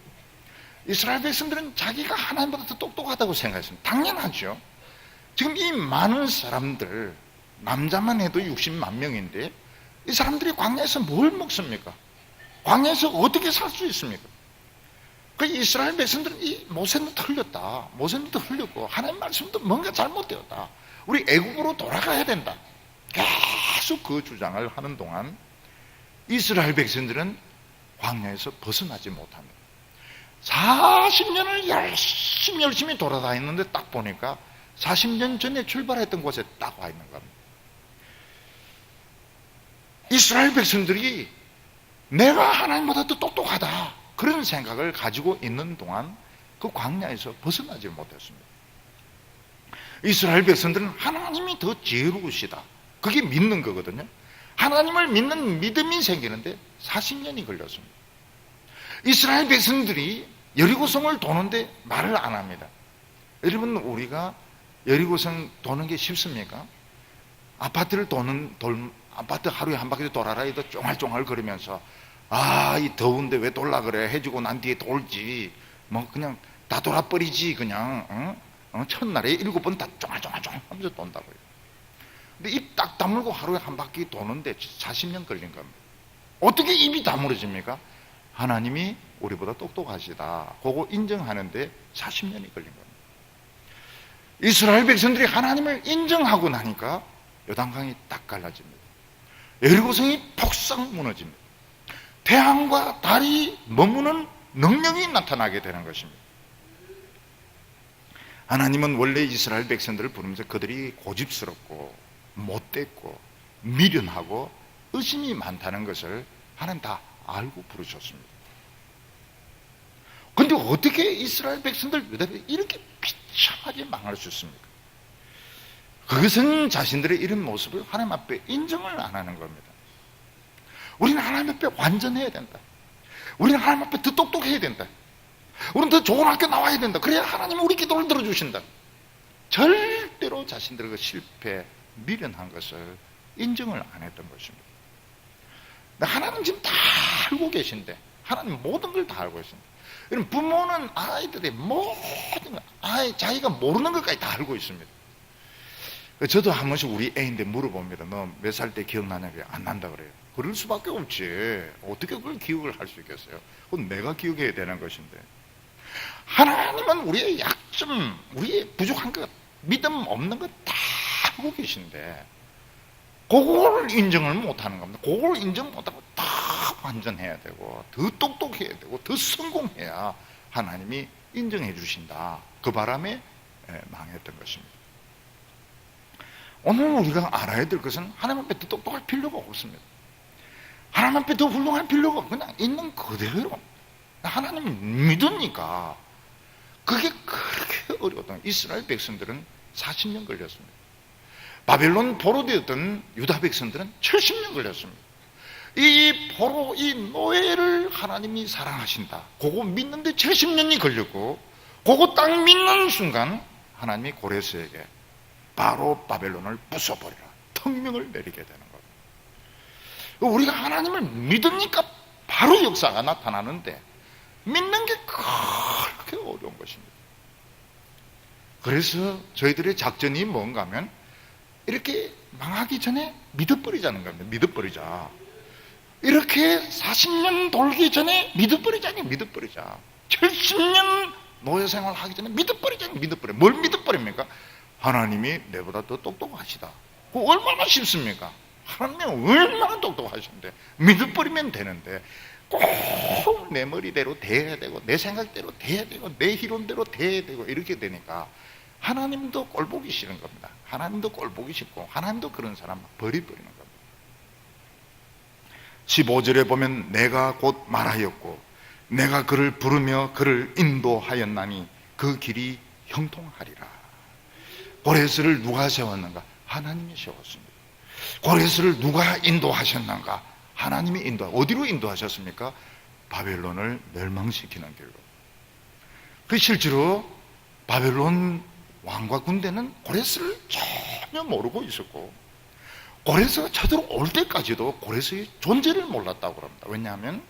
이스라엘 백성들은 자기가 하나님보다 더 똑똑하다고 생각했습니다. 당연하죠. 지금 이 많은 사람들, 남자만 해도 60만 명인데 이 사람들이 광야에서 뭘 먹습니까? 광야에서 어떻게 살 수 있습니까? 그 이스라엘 백성들은 이 모세는 틀렸다, 모세는 틀렸고 하나님 말씀도 뭔가 잘못되었다, 우리 애국으로 돌아가야 된다, 계속 그 주장을 하는 동안 이스라엘 백성들은 광야에서 벗어나지 못합니다. 40년을 열심히 돌아다녔는데 딱 보니까 40년 전에 출발했던 곳에 딱 와 있는 겁니다. 이스라엘 백성들이 내가 하나님보다 더 똑똑하다 그런 생각을 가지고 있는 동안 그 광야에서 벗어나지 못했습니다. 이스라엘 백성들은 하나님이 더 지혜로우시다, 그게 믿는 거거든요. 하나님을 믿는 믿음이 생기는데 40년이 걸렸습니다. 이스라엘 백성들이 여리고성을 도는데 말을 안 합니다. 여러분, 우리가 여리고성 도는 게 쉽습니까? 아파트 하루에 한 바퀴 돌아라 해도 쫑알쫑알 거리면서 이 더운데 왜 돌라 그래 해주고 난 뒤에 돌지, 뭐 그냥 다 돌아버리지 그냥. 첫날에 7번 다 쫑알쫑알 하면서 돈다고요. 근데 입 딱 다물고 하루에 한 바퀴 도는데 40년 걸린 겁니다. 어떻게 입이 다물어집니까? 하나님이 우리보다 똑똑하시다, 그거 인정하는데 40년이 걸린 겁니다. 이스라엘 백성들이 하나님을 인정하고 나니까 요단강이 딱 갈라집니다. 여리고성이 폭삭 무너집니다. 태양과 달이 머무는 능력이 나타나게 되는 것입니다. 하나님은 원래 이스라엘 백성들을 부르면서 그들이 고집스럽고 못됐고 미련하고 의심이 많다는 것을 하나님 다 알고 부르셨습니다. 그런데 어떻게 이스라엘 백성들 이렇게 비참하게 망할 수 있습니까? 그것은 자신들의 이런 모습을 하나님 앞에 인정을 안 하는 겁니다. 우리는 하나님 앞에 완전해야 된다. 우리는 하나님 앞에 더 똑똑해야 된다. 우리는 더 좋은 학교 나와야 된다. 그래야 하나님은 우리 기도를 들어주신다. 절대로 자신들의 그 실패, 미련한 것을 인정을 안 했던 것입니다. 하나님 지금 다 알고 계신데, 하나님 모든 걸 다 알고 있습니다. 여러분, 부모는 아이들의 모든 걸, 자기가 모르는 것까지 다 알고 있습니다. 저도 한 번씩 우리 애인데 물어봅니다. 너 몇 살 때 기억나냐? 안 난다 그래요. 그럴 수밖에 없지. 어떻게 그걸 기억을 할 수 있겠어요? 그건 내가 기억해야 되는 것인데. 하나님은 우리의 약점, 우리의 부족한 것, 믿음 없는 것 다 알고 계신데, 그걸 인정을 못하는 겁니다. 그걸 인정 못하고 다 완전해야 되고, 더 똑똑해야 되고, 더 성공해야 하나님이 인정해 주신다. 그 바람에 망했던 것입니다. 오늘 우리가 알아야 될 것은 하나님 앞에 더 똑똑할 필요가 없습니다. 하나님 앞에 더 훌륭할 필요가 없고, 그냥 있는 그대로 하나님을 믿으니까. 그게 그렇게 어려웠던, 이스라엘 백성들은 40년 걸렸습니다. 바벨론 포로되었던 유다 백성들은 70년 걸렸습니다. 이 포로, 이 노예를 하나님이 사랑하신다, 그거 믿는데 70년이 걸렸고, 그거 딱 믿는 순간 하나님이 고레스에게 바로 바벨론을 부숴버리라 특명을 내리게 되는 거예요. 우리가 하나님을 믿으니까 바로 역사가 나타나는데, 믿는 게 그렇게 어려운 것입니다. 그래서 저희들의 작전이 뭔가 하면, 이렇게 망하기 전에 믿어버리자는 겁니다. 믿어버리자. 이렇게 40년 돌기 전에 믿어버리자니 믿어버리자. 70년 노예생활 하기 전에 믿어버리자니 믿어버려. 뭘 믿어버립니까? 하나님이 내보다 더 똑똑하시다. 그거 얼마나 쉽습니까? 하나님이 얼마나 똑똑하신데 믿어버리면 되는데, 꼭 내 머리대로 돼야 되고, 내 생각대로 돼야 되고, 내 이론대로 돼야 되고, 이렇게 되니까 하나님도 꼴보기 싫은 겁니다. 하나님도 꼴보기 싫고, 하나님도 그런 사람 버려버리는 겁니다. 15절에 보면 내가 곧 말하였고 내가 그를 부르며 그를 인도하였나니 그 길이 형통하리라. 고레스를 누가 세웠는가? 하나님이 세웠습니다. 고레스를 누가 인도하셨는가? 하나님이 어디로 인도하셨습니까? 바벨론을 멸망시키는 길로. 그 실제로 바벨론 왕과 군대는 고레스를 전혀 모르고 있었고, 고레스가 쳐들어올 때까지도 고레스의 존재를 몰랐다고 합니다. 왜냐하면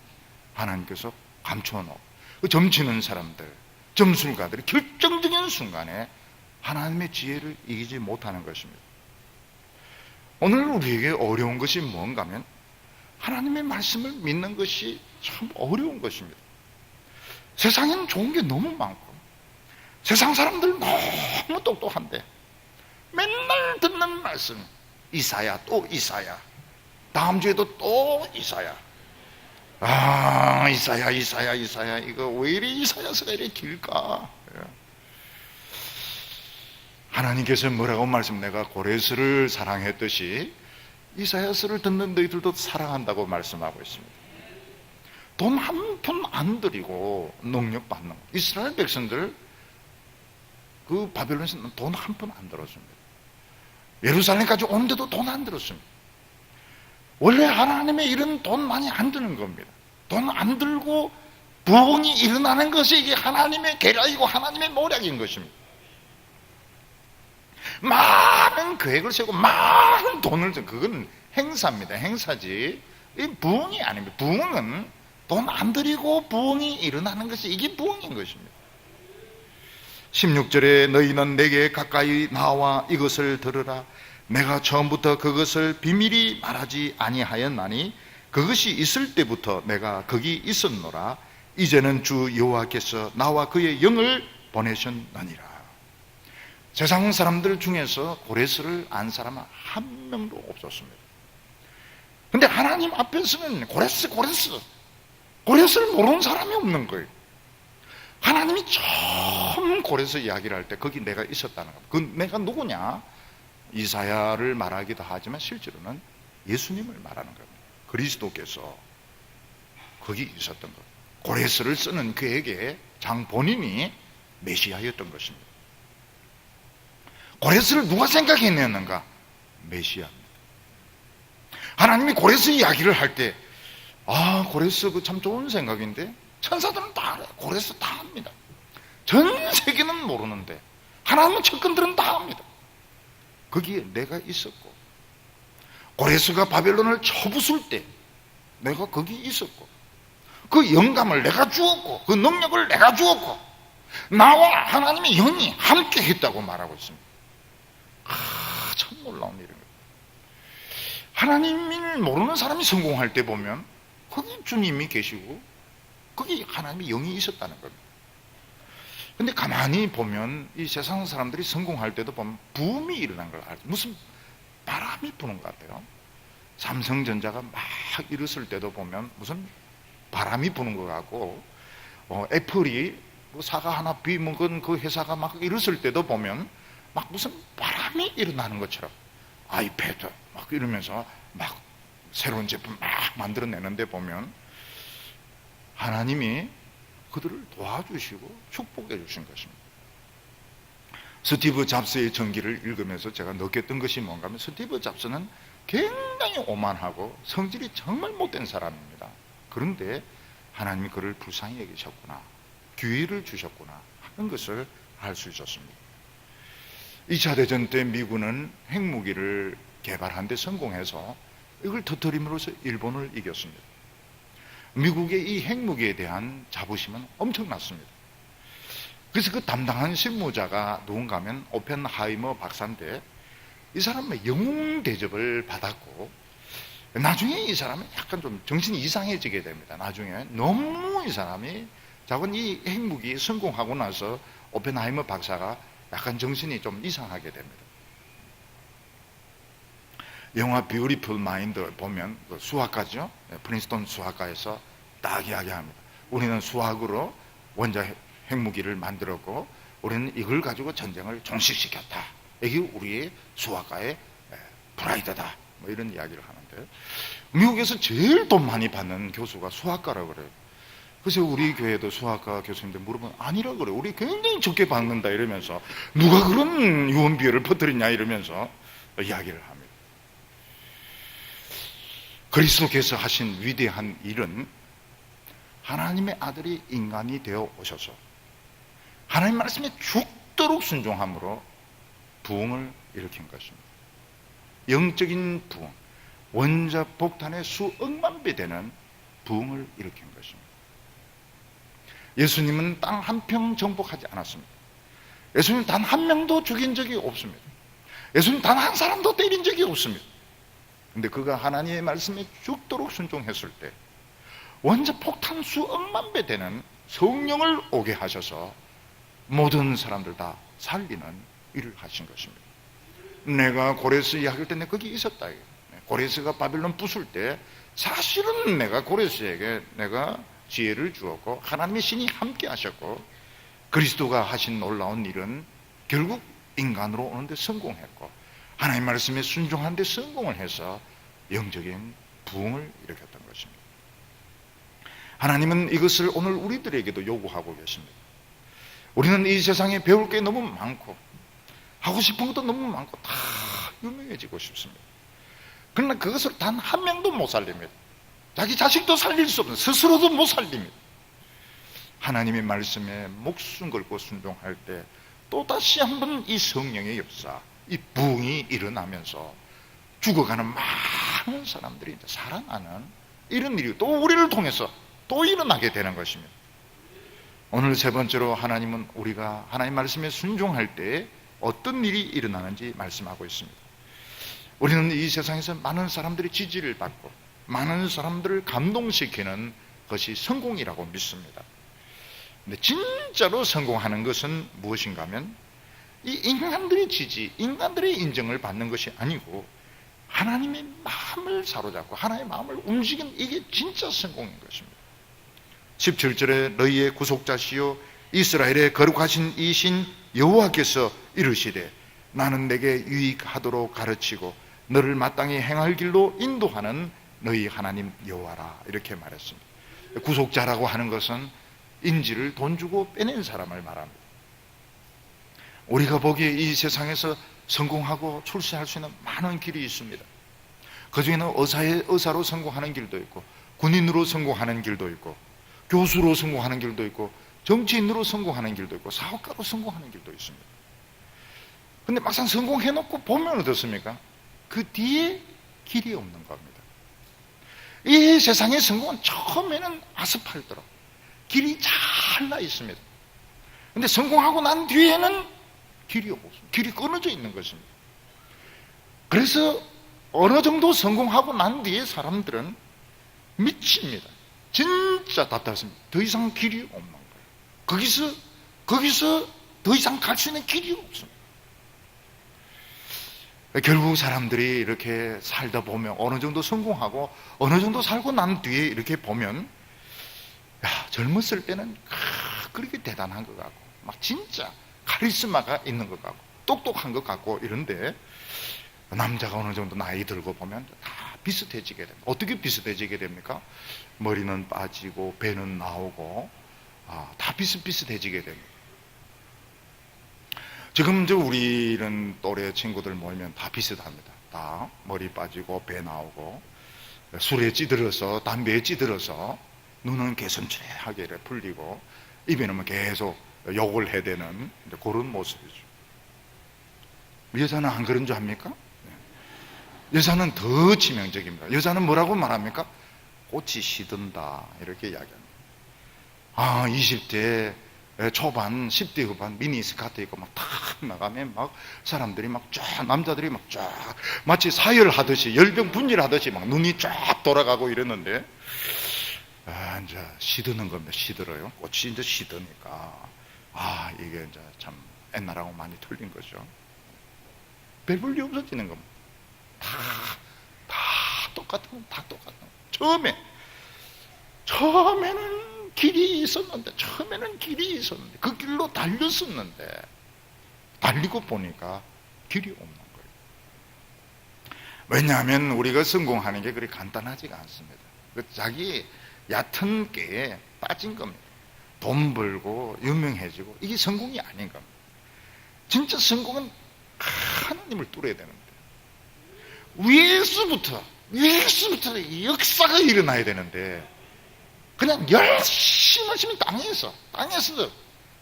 하나님께서 감춰놓고 그 점치는 사람들, 점술가들이 결정적인 순간에 하나님의 지혜를 이기지 못하는 것입니다. 오늘 우리에게 어려운 것이 뭔가 하면, 하나님의 말씀을 믿는 것이 참 어려운 것입니다. 세상에는 좋은 게 너무 많고, 세상 사람들 너무 똑똑한데 맨날 듣는 말씀, 이사야 또 이사야, 다음 주에도 또 이사야. 이사야 이거 왜 이리 이사야서가 이렇게 길까? 하나님께서 뭐라고 말씀, 내가 고레스를 사랑했듯이 이사야서를 듣는 너희들도 사랑한다고 말씀하고 있습니다. 돈 한 푼 안 들이고 능력받는 거. 이스라엘 백성들 그 바벨론에서는 돈 한 푼 안 들었습니다. 예루살렘까지 오는데도 돈 안 들었습니다. 원래 하나님의 일은 돈 많이 안 드는 겁니다. 돈 안 들고 부흥이 일어나는 것이 이게 하나님의 계략이고 하나님의 모략인 것입니다. 많은 계획을 세우고 많은 돈을 줘. 그건 행사입니다. 행사지. 이 부흥이 아닙니다. 부흥은 돈 안 들이고 부흥이 일어나는 것이, 이게 부흥인 것입니다. 16절에 너희는 내게 가까이 나와 이것을 들으라. 내가 처음부터 그것을 비밀히 말하지 아니하였나니 그것이 있을 때부터 내가 거기 있었노라. 이제는 주 여호와께서 나와 그의 영을 보내셨느니라. 세상 사람들 중에서 고레스를 안 사람은 한 명도 없었습니다. 근데 하나님 앞에서는 고레스를 모르는 사람이 없는 거예요. 하나님이 처음 고레스 이야기를 할 때 거기 내가 있었다는 겁니다. 그 내가 누구냐? 이사야를 말하기도 하지만 실제로는 예수님을 말하는 겁니다. 그리스도께서 거기 있었던 것. 고레스를 쓰는 그에게 장 본인이 메시아였던 것입니다. 고레스를 누가 생각해냈는가? 메시아입니다. 하나님이 고레스 이야기를 할 때, 고레스 그 참 좋은 생각인데, 천사들은 다 알아요. 고레스 다 압니다. 전 세계는 모르는데 하나님은 측근들은 다 압니다. 거기에 내가 있었고, 고레스가 바벨론을 쳐부술 때 내가 거기 있었고, 그 영감을 내가 주었고, 그 능력을 내가 주었고, 나와 하나님의 영이 함께 했다고 말하고 있습니다. 참 놀라운 일입니다. 하나님을 모르는 사람이 성공할 때 보면 거기 주님이 계시고 거기 하나님의 영이 있었다는 겁니다. 근데 가만히 보면 이 세상 사람들이 성공할 때도 보면 붐이 일어난 걸 알죠. 무슨 바람이 부는 것 같아요. 삼성전자가 막 일었을 때도 보면 무슨 바람이 부는 것 같고, 애플이 사과 하나 비먹은 그 회사가 막 일었을 때도 보면 막 무슨 바람이 일어나는 것처럼, 아이패드 막 이러면서 막 새로운 제품 막 만들어내는데 보면 하나님이 그들을 도와주시고 축복해 주신 것입니다. 스티브 잡스의 전기를 읽으면서 제가 느꼈던 것이 뭔가 하면, 스티브 잡스는 굉장히 오만하고 성질이 정말 못된 사람입니다. 그런데 하나님이 그를 불쌍히 여기셨구나, 기회를 주셨구나 하는 것을 알 수 있었습니다. 2차 대전 때 미군은 핵무기를 개발한 데 성공해서 이걸 터뜨림으로써 일본을 이겼습니다. 미국의 이 핵무기에 대한 자부심은 엄청났습니다. 그래서 그 담당한 실무자가 누군가 하면 오펜하이머 박사인데, 이 사람은 영웅 대접을 받았고, 나중에 이 사람은 약간 좀 정신이 이상해지게 됩니다. 나중에 너무 이 사람이 자꾸 이 핵무기 성공하고 나서 오펜하이머 박사가 약간 정신이 좀 이상하게 됩니다. 영화 뷰티풀 마인드 보면 그 수학가죠, 프린스턴 수학가에서 딱 이야기합니다. 우리는 수학으로 원자 핵무기를 만들었고 우리는 이걸 가지고 전쟁을 종식시켰다. 이게 우리의 수학가의 프라이드다, 뭐 이런 이야기를 하는데, 미국에서 제일 돈 많이 받는 교수가 수학가라고 그래요. 그래서 우리 교회도 수학과 교수님들 물어보면 아니라 그래, 우리 굉장히 적게 받는다 이러면서, 누가 그런 유언비어를 퍼뜨리냐 이러면서 이야기를 합니다. 그리스도께서 하신 위대한 일은 하나님의 아들이 인간이 되어 오셔서 하나님 말씀에 죽도록 순종함으로 부흥을 일으킨 것입니다. 영적인 부흥, 원자 폭탄의 수억만 배 되는 부흥을 일으킨 것입니다. 예수님은 땅 한 평 정복하지 않았습니다. 예수님 단 한 명도 죽인 적이 없습니다. 예수님 단 한 사람도 때린 적이 없습니다. 근데 그가 하나님의 말씀에 죽도록 순종했을 때 원자 폭탄 수억만 배 되는 성령을 오게 하셔서 모든 사람들 다 살리는 일을 하신 것입니다. 내가 고레스 이야기할 때 내가 거기 있었다. 고레스가 바벨론 부술 때 사실은 내가 고레스에게 내가 지혜를 주었고 하나님의 신이 함께 하셨고, 그리스도가 하신 놀라운 일은 결국 인간으로 오는데 성공했고 하나님 말씀에 순종하는 데 성공을 해서 영적인 부흥을 일으켰던 것입니다. 하나님은 이것을 오늘 우리들에게도 요구하고 계십니다. 우리는 이 세상에 배울 게 너무 많고 하고 싶은 것도 너무 많고 다 유명해지고 싶습니다. 그러나 그것을 단 한 명도 못 살립니다. 자기 자식도 살릴 수 없는, 스스로도 못 살립니다. 하나님의 말씀에 목숨 걸고 순종할 때 또다시 한번 이 성령의 역사, 이 부흥이 일어나면서 죽어가는 많은 사람들이 이제 살아나는 이런 일이 또 우리를 통해서 또 일어나게 되는 것입니다. 오늘 세 번째로 하나님은 우리가 하나님 말씀에 순종할 때 어떤 일이 일어나는지 말씀하고 있습니다. 우리는 이 세상에서 많은 사람들이 지지를 받고 많은 사람들을 감동시키는 것이 성공이라고 믿습니다. 근데 진짜로 성공하는 것은 무엇인가 하면 이 인간들의 지지, 인간들의 인정을 받는 것이 아니고 하나님의 마음을 사로잡고 하나님의 마음을 움직이는, 이게 진짜 성공인 것입니다. 17절에 너희의 구속자시요 이스라엘의 거룩하신 이 신 여호와께서 이르시되 나는 내게 유익하도록 가르치고 너를 마땅히 행할 길로 인도하는 너희 하나님 여호와라, 이렇게 말했습니다. 구속자라고 하는 것은 인지를 돈 주고 빼낸 사람을 말합니다. 우리가 보기에 이 세상에서 성공하고 출세할 수 있는 많은 길이 있습니다. 그 중에는 의사로 성공하는 길도 있고, 군인으로 성공하는 길도 있고, 교수로 성공하는 길도 있고, 정치인으로 성공하는 길도 있고, 사업가로 성공하는 길도 있습니다. 근데 막상 성공해놓고 보면 어떻습니까? 그 뒤에 길이 없는 겁니다. 이 세상의 성공은 처음에는 아스팔트로 길이 잘 나 있습니다. 근데 성공하고 난 뒤에는 길이 없습니다. 길이 끊어져 있는 것입니다. 그래서 어느 정도 성공하고 난 뒤에 사람들은 미칩니다. 진짜 답답습니다. 더 이상 길이 없는 거예요. 거기서 더 이상 갈 수 있는 길이 없습니다. 결국 사람들이 이렇게 살다 보면 어느 정도 성공하고 어느 정도 살고 난 뒤에 이렇게 보면, 야, 젊었을 때는 그렇게 대단한 것 같고 막 진짜 카리스마가 있는 것 같고 똑똑한 것 같고 이런데, 남자가 어느 정도 나이 들고 보면 다 비슷해지게 됩니다. 어떻게 비슷해지게 됩니까? 머리는 빠지고 배는 나오고 다 비슷비슷해지게 됩니다. 지금 우리 이런 또래 친구들 모이면 다 비슷합니다. 다 머리 빠지고 배 나오고 술에 찌들어서 담배에 찌들어서 눈은 개선하게 풀리고 입에는 계속 욕을 해대는 그런 모습이죠. 여자는 안 그런 줄 압니까? 여자는 더 치명적입니다. 여자는 뭐라고 말합니까? 꽃이 시든다 이렇게 이야기합니다. 20대 초반, 10대 후반 미니스커트 입고 막 탁 나가면 막 사람들이 막 쫙, 남자들이 막 쫙 마치 사열하듯이 열병 분열하듯이 막 눈이 쫙 돌아가고 이랬는데, 이제 시드는 겁니다. 시들어요. 꽃이 이제 시드니까 이게 이제 참 옛날하고 많이 틀린 거죠. 별 볼일 없어지는 겁니다. 다 똑같은 처음에는 길이 있었는데, 그 길로 달렸었는데, 달리고 보니까 길이 없는 거예요. 왜냐하면 우리가 성공하는 게 그리 간단하지가 않습니다. 자기 얕은 깨에 빠진 겁니다. 돈 벌고 유명해지고 이게 성공이 아닌 겁니다. 진짜 성공은 하나님을 뚫어야 되는데, 위에서부터 역사가 일어나야 되는데, 그냥 열심히 땅에서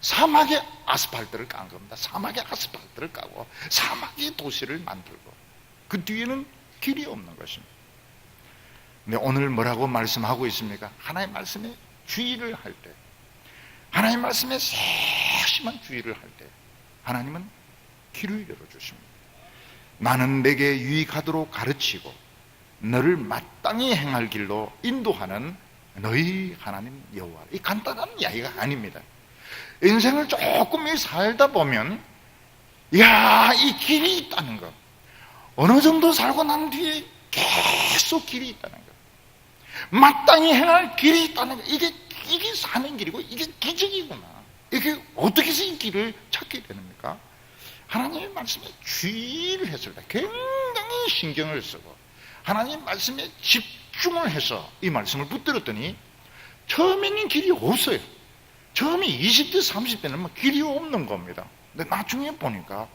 사막에 아스팔트를 깐 겁니다. 사막에 아스팔트를 까고 사막에 도시를 만들고 그 뒤에는 길이 없는 것입니다. 근데 오늘 뭐라고 말씀하고 있습니까? 하나님 말씀에 주의를 할 때, 하나님 말씀에 세심한 주의를 할 때 하나님은 길을 열어주십니다. 나는 내게 유익하도록 가르치고 너를 마땅히 행할 길로 인도하는 너희 하나님 여호와. 이 간단한 이야기가 아닙니다. 인생을 조금 살다 보면, 이 길이 있다는 것, 어느 정도 살고 난 뒤에 계속 길이 있다는 것, 마땅히 행할 길이 있다는 것, 이게 사는 길이고 이게 기적이구나. 이게 어떻게 해서 이 길을 찾게 되는가? 하나님의 말씀에 주의를 했을 때 굉장히 신경을 쓰고 하나님 말씀에 집중을 해서 이 말씀을 붙들었더니 처음에는 길이 없어요. 처음에 20대 30대는 뭐 길이 없는 겁니다. 근데 나중에 보니까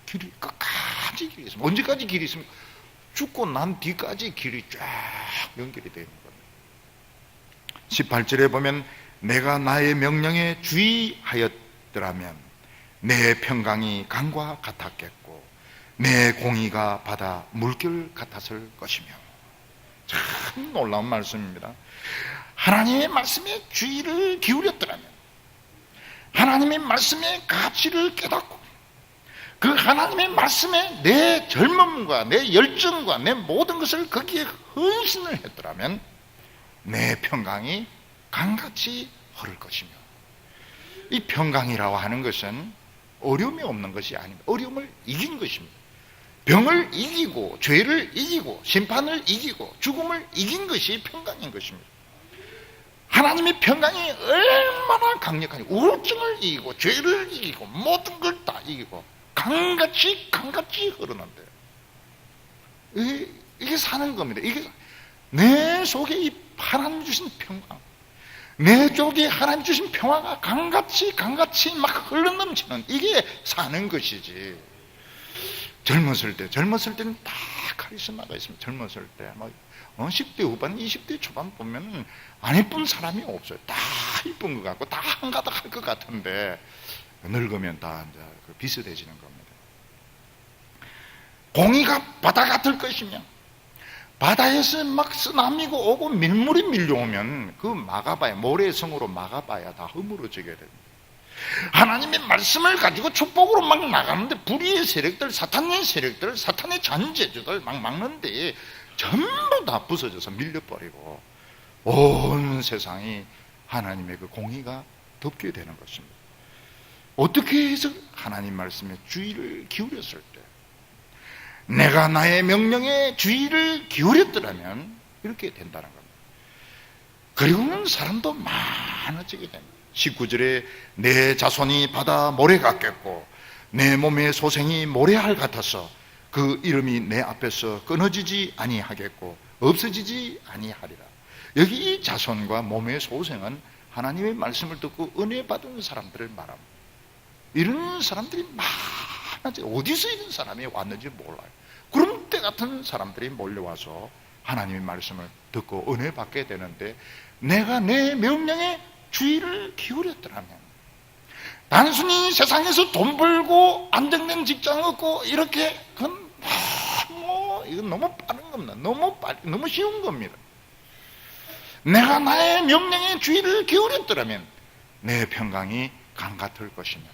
길이 끝까지 길이 있습니다. 언제까지 길이 있습니까? 죽고 난 뒤까지 길이 쫙 연결이 되는 겁니다. 18절에 보면 내가 나의 명령에 주의하였더라면 내 평강이 강과 같았겠고 내 공의가 바다 물결 같았을 것이며. 참 놀라운 말씀입니다. 하나님의 말씀에 주의를 기울였더라면, 하나님의 말씀의 가치를 깨닫고 그 하나님의 말씀에 내 젊음과 내 열정과 내 모든 것을 거기에 헌신을 했더라면 내 평강이 강같이 흐를 것이며. 이 평강이라고 하는 것은 어려움이 없는 것이 아닙니다. 어려움을 이긴 것입니다. 병을 이기고 죄를 이기고 심판을 이기고 죽음을 이긴 것이 평강인 것입니다. 하나님의 평강이 얼마나 강력하니, 우울증을 이기고 죄를 이기고 모든 걸 다 이기고 강같이 흐르는데, 이게 사는 겁니다. 이게 내 속에 이 하나님 주신 평강, 내 쪽에 하나님 주신 평화가 강같이 막 흘러넘치는, 이게 사는 것이지. 젊었을 때는 다 카리스마가 있습니다. 젊었을 때 막 10대 후반, 20대 초반 보면 안 예쁜 사람이 없어요. 다 예쁜 것 같고 다 한가닥 할 것 같은데 늙으면 다 이제 비슷해지는 겁니다. 공의가 바다 같을 것이며, 바다에서 막 쓰나미가 오고 밀물이 밀려오면 그 막아봐야, 모래성으로 막아봐야 다 허물어지게 됩니다. 하나님의 말씀을 가지고 축복으로 막 나가는데 불의의 세력들, 사탄의 세력들, 사탄의 잔재주들 막 막는데 전부 다 부서져서 밀려버리고 온 세상이 하나님의 그 공의가 덮게 되는 것입니다. 어떻게 해서 하나님 말씀에 주의를 기울였을 때, 내가 나의 명령에 주의를 기울였더라면 이렇게 된다는 겁니다. 그리고는 사람도 많아지게 됩니다. 19절에 내 자손이 바다 모래 같겠고 내 몸의 소생이 모래알 같아서 그 이름이 내 앞에서 끊어지지 아니하겠고 없어지지 아니하리라. 여기 이 자손과 몸의 소생은 하나님의 말씀을 듣고 은혜 받은 사람들을 말합니다. 이런 사람들이 많아져. 어디서 이런 사람이 왔는지 몰라요. 구름대 같은 사람들이 몰려와서 하나님의 말씀을 듣고 은혜 받게 되는데, 내가 내 명령에 주의를 기울였더라면, 단순히 세상에서 돈 벌고 안정된 직장 얻고 이렇게, 그건 이건 너무 빠른 겁니다. 너무 쉬운 겁니다. 내가 나의 명령에 주의를 기울였더라면 내 평강이 강 같을 것이며,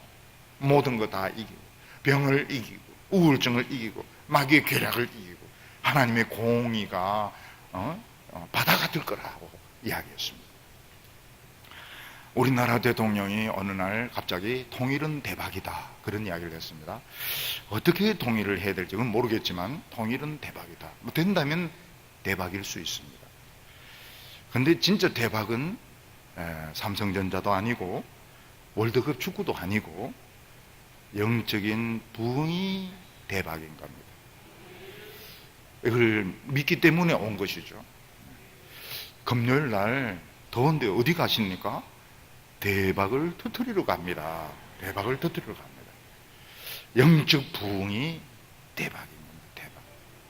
모든 거 다 이기고, 병을 이기고, 우울증을 이기고, 마귀의 괴락을 이기고, 하나님의 공의가 바다 같을 거라고 이야기했습니다. 우리나라 대통령이 어느 날 갑자기 통일은 대박이다, 그런 이야기를 했습니다. 어떻게 통일을 해야 될지 는 모르겠지만 통일은 대박이다, 뭐 된다면 대박일 수 있습니다. 근데 진짜 대박은 삼성전자도 아니고 월드컵 축구도 아니고 영적인 부흥이 대박인 겁니다. 이걸 믿기 때문에 온 것이죠. 금요일 날 더운데 어디 가십니까? 대박을 터뜨리러 갑니다. 대박을 터뜨리러 갑니다. 영적 부흥이 대박입니다. 대박.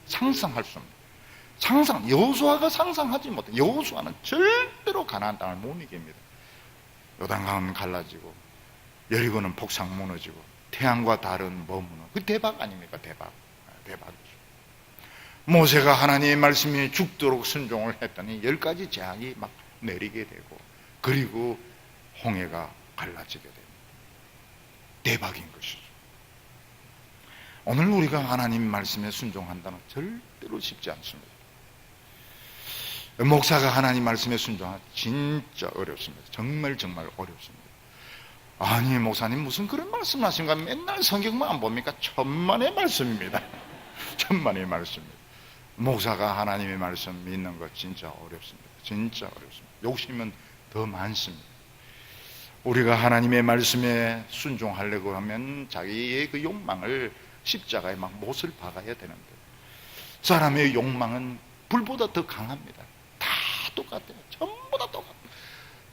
상상할 수 없는, 여호수아가 상상하지 못해. 여호수아는 절대로 가나안 땅을 못 이깁니다. 요단강은 갈라지고 여리고는 폭삭 무너지고 태양과 달은 머무는, 그 대박 아닙니까? 대박이죠. 모세가 하나님의 말씀에 죽도록 순종을 했더니 10가지 재앙이 막 내리게 되고, 그리고 홍해가 갈라지게 됩니다. 대박인 것이죠. 오늘 우리가 하나님 말씀에 순종한다는 절대로 쉽지 않습니다. 목사가 하나님 말씀에 순종하기 진짜 어렵습니다. 정말 어렵습니다. 아니 목사님 무슨 그런 말씀 하신가? 맨날 성경만 안 봅니까? 천만의 말씀입니다. 천만의 말씀입니다. 목사가 하나님의 말씀 믿는 것 진짜 어렵습니다. 진짜 어렵습니다. 욕심은 더 많습니다. 우리가 하나님의 말씀에 순종하려고 하면 자기의 그 욕망을 십자가에 막 못을 박아야 되는데, 사람의 욕망은 불보다 더 강합니다. 다 똑같아요. 전부 다 똑같아요.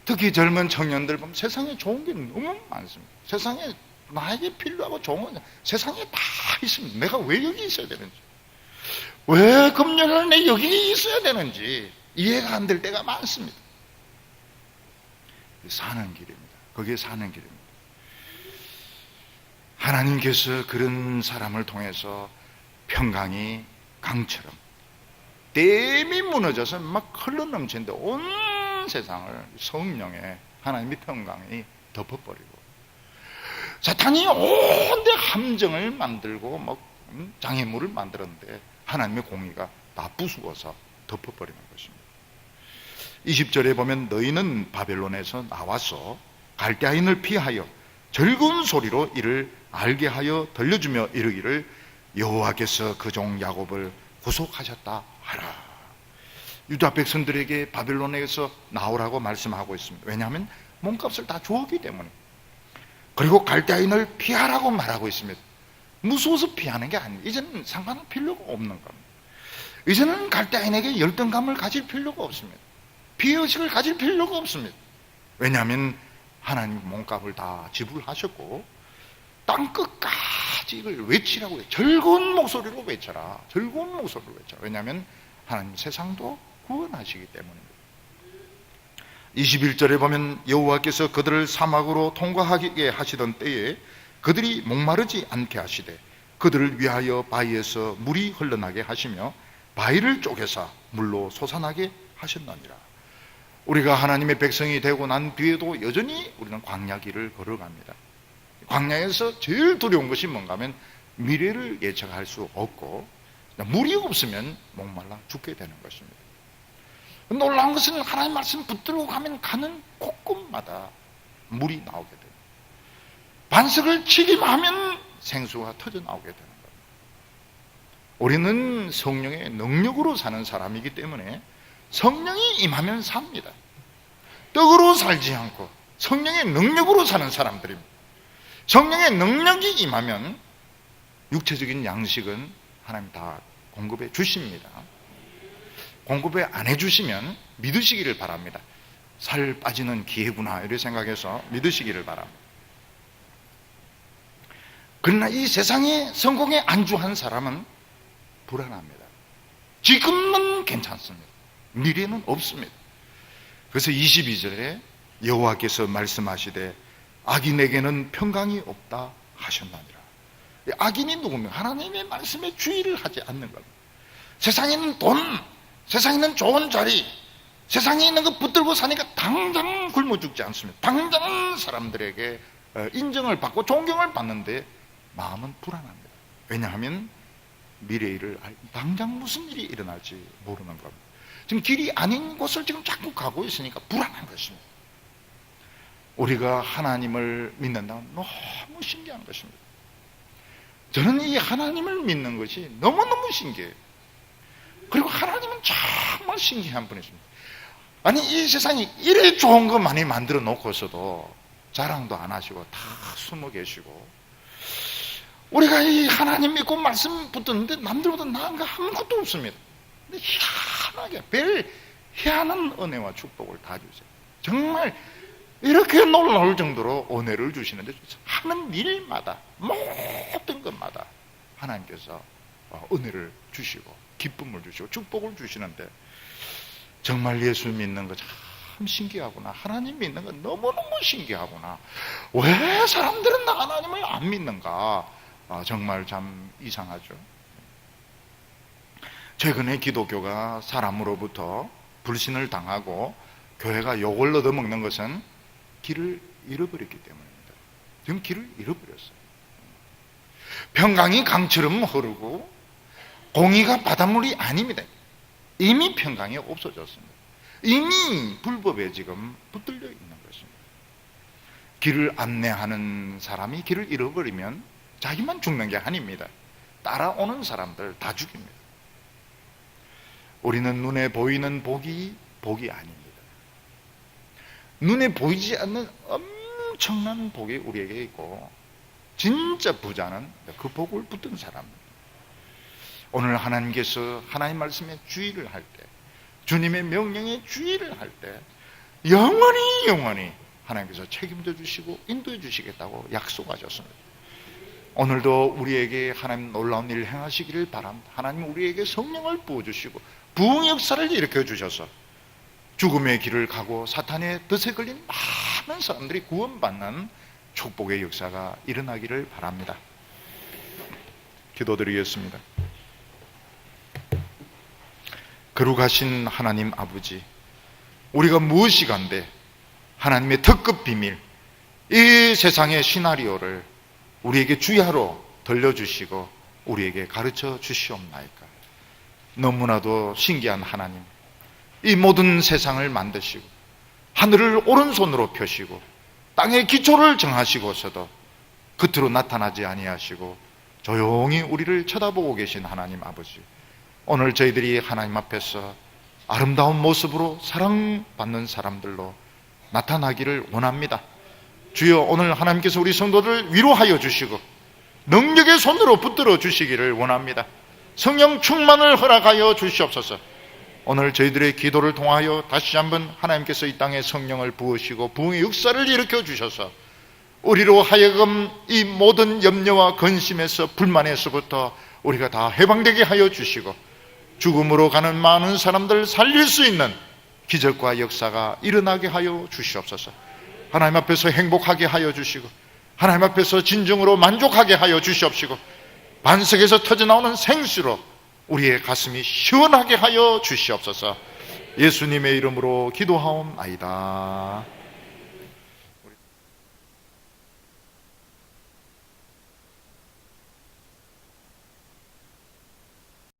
특히 젊은 청년들 보면 세상에 좋은 게 너무 많습니다. 세상에 나에게 필요하고 좋은 건 세상에 다 있습니다. 내가 왜 여기 있어야 되는지, 왜 금요일날 내 여기 있어야 되는지 이해가 안 될 때가 많습니다. 사는 길입니다. 그게 사는 길입니다. 하나님께서 그런 사람을 통해서 평강이 강처럼 댐이 무너져서 막 흘러넘치는데 온 세상을 성령의 하나님의 평강이 덮어버리고, 사탄이 온데 함정을 만들고 막 장애물을 만들었는데 하나님의 공의가 다 부수어서 덮어버리는 것입니다. 20절에 보면 너희는 바벨론에서 나와서 갈대아인을 피하여 즐거운 소리로 이를 알게 하여 들려주며 이르기를 여호와께서 그 종 야곱을 구속하셨다 하라. 유다 백성들에게 바벨론에서 나오라고 말씀하고 있습니다. 왜냐하면 몸값을 다 주었기 때문에. 그리고 갈대아인을 피하라고 말하고 있습니다. 무서워서 피하는 게 아닙니다. 이제는 상관은 필요가 없는 겁니다. 이제는 갈대아인에게 열등감을 가질 필요가 없습니다. 피해의식을 가질 필요가 없습니다. 왜냐하면 하나님 몸값을 다 지불하셨고 땅끝까지 이걸 외치라고 해요. 즐거운 목소리로 외쳐라. 즐거운 목소리로 외쳐라. 왜냐하면 하나님 세상도 구원하시기 때문입니다. 21절에 보면 여호와께서 그들을 사막으로 통과하게 하시던 때에 그들이 목마르지 않게 하시되 그들을 위하여 바위에서 물이 흘러나게 하시며 바위를 쪼개사 물로 솟아나게 하셨느니라. 우리가 하나님의 백성이 되고 난 뒤에도 여전히 우리는 광야 길을 걸어갑니다. 광야에서 제일 두려운 것이 뭔가 하면 미래를 예측할 수 없고 물이 없으면 목말라 죽게 되는 것입니다. 놀라운 것은 하나님 말씀 붙들고 가면 가는 곳곳마다 물이 나오게 됩니다. 반석을 치기만 하면 생수가 터져 나오게 되는 겁니다. 우리는 성령의 능력으로 사는 사람이기 때문에 성령이 임하면 삽니다. 떡으로 살지 않고 성령의 능력으로 사는 사람들입니다. 성령의 능력이 임하면 육체적인 양식은 하나님 다 공급해 주십니다. 공급에 안 해주시면 믿으시기를 바랍니다. 살 빠지는 기회구나 이렇게 생각해서 믿으시기를 바랍니다. 그러나 이 세상에 성공에 안주한 사람은 불안합니다. 지금은 괜찮습니다. 미래는 없습니다. 그래서 22절에 여호와께서 말씀하시되 악인에게는 평강이 없다 하셨나니라. 악인이 누구면 하나님의 말씀에 주의를 하지 않는 겁니다. 세상에는 돈, 세상에는 좋은 자리, 세상에 있는 거 붙들고 사니까 당장 굶어 죽지 않습니다. 당장 사람들에게 인정을 받고 존경을 받는데 마음은 불안합니다. 왜냐하면 미래일을 당장 무슨 일이 일어날지 모르는 겁니다. 지금 길이 아닌 곳을 지금 자꾸 가고 있으니까 불안한 것입니다. 우리가 하나님을 믿는다면 너무 신기한 것입니다. 저는 이 하나님을 믿는 것이 너무너무 신기해요. 그리고 하나님은 정말 신기한 분이십니다. 아니 이 세상에 이래 좋은 거 많이 만들어 놓고서도 자랑도 안 하시고 다 숨어 계시고, 우리가 이 하나님 믿고 말씀 붙었는데 남들보다 나은 거 아무것도 없습니다. 근데 희한하게 별 희한한 은혜와 축복을 다 주세요. 정말 이렇게 놀라울 정도로 은혜를 주시는데 하는 일마다 모든 것마다 하나님께서 은혜를 주시고 기쁨을 주시고 축복을 주시는데 정말 예수 믿는 거 참 신기하구나. 하나님 믿는 건 너무너무 신기하구나. 왜 사람들은 나 하나님을 안 믿는가? 정말 참 이상하죠. 최근에 기독교가 사람으로부터 불신을 당하고 교회가 욕을 얻어먹는 것은 길을 잃어버렸기 때문입니다. 지금 길을 잃어버렸어요. 평강이 강처럼 흐르고 공의가 바닷물이 아닙니다. 이미 평강이 없어졌습니다. 이미 불법에 지금 붙들려 있는 것입니다. 길을 안내하는 사람이 길을 잃어버리면 자기만 죽는 게 아닙니다. 따라오는 사람들 다 죽입니다. 우리는 눈에 보이는 복이 아닙니다. 눈에 보이지 않는 엄청난 복이 우리에게 있고 진짜 부자는 그 복을 붙든 사람입니다. 오늘 하나님께서 하나님 말씀에 주의를 할 때, 주님의 명령에 주의를 할 때 영원히 하나님께서 책임져 주시고 인도해 주시겠다고 약속하셨습니다. 오늘도 우리에게 하나님 놀라운 일을 행하시기를 바랍니다. 하나님 우리에게 성령을 부어주시고 부흥 역사를 일으켜 주셔서 죽음의 길을 가고 사탄의 덫에 걸린 많은 사람들이 구원받는 축복의 역사가 일어나기를 바랍니다. 기도드리겠습니다. 거룩하신 하나님 아버지, 우리가 무엇이 간데 하나님의 특급 비밀, 이 세상의 시나리오를 우리에게 주야로 들려주시고 우리에게 가르쳐 주시옵나이까. 너무나도 신기한 하나님, 이 모든 세상을 만드시고 하늘을 오른손으로 펴시고 땅의 기초를 정하시고서도 겉으로 나타나지 아니하시고 조용히 우리를 쳐다보고 계신 하나님 아버지, 오늘 저희들이 하나님 앞에서 아름다운 모습으로 사랑받는 사람들로 나타나기를 원합니다. 주여, 오늘 하나님께서 우리 성도들 위로하여 주시고 능력의 손으로 붙들어 주시기를 원합니다. 성령 충만을 허락하여 주시옵소서. 오늘 저희들의 기도를 통하여 다시 한번 하나님께서 이 땅에 성령을 부으시고 부흥의 역사를 일으켜 주셔서 우리로 하여금 이 모든 염려와 근심에서 불만에서부터 우리가 다 해방되게 하여 주시고 죽음으로 가는 많은 사람들을 살릴 수 있는 기적과 역사가 일어나게 하여 주시옵소서. 하나님 앞에서 행복하게 하여 주시고 하나님 앞에서 진정으로 만족하게 하여 주시옵시고 반석에서 터져나오는 생수로 우리의 가슴이 시원하게 하여 주시옵소서. 예수님의 이름으로 기도하옵나이다.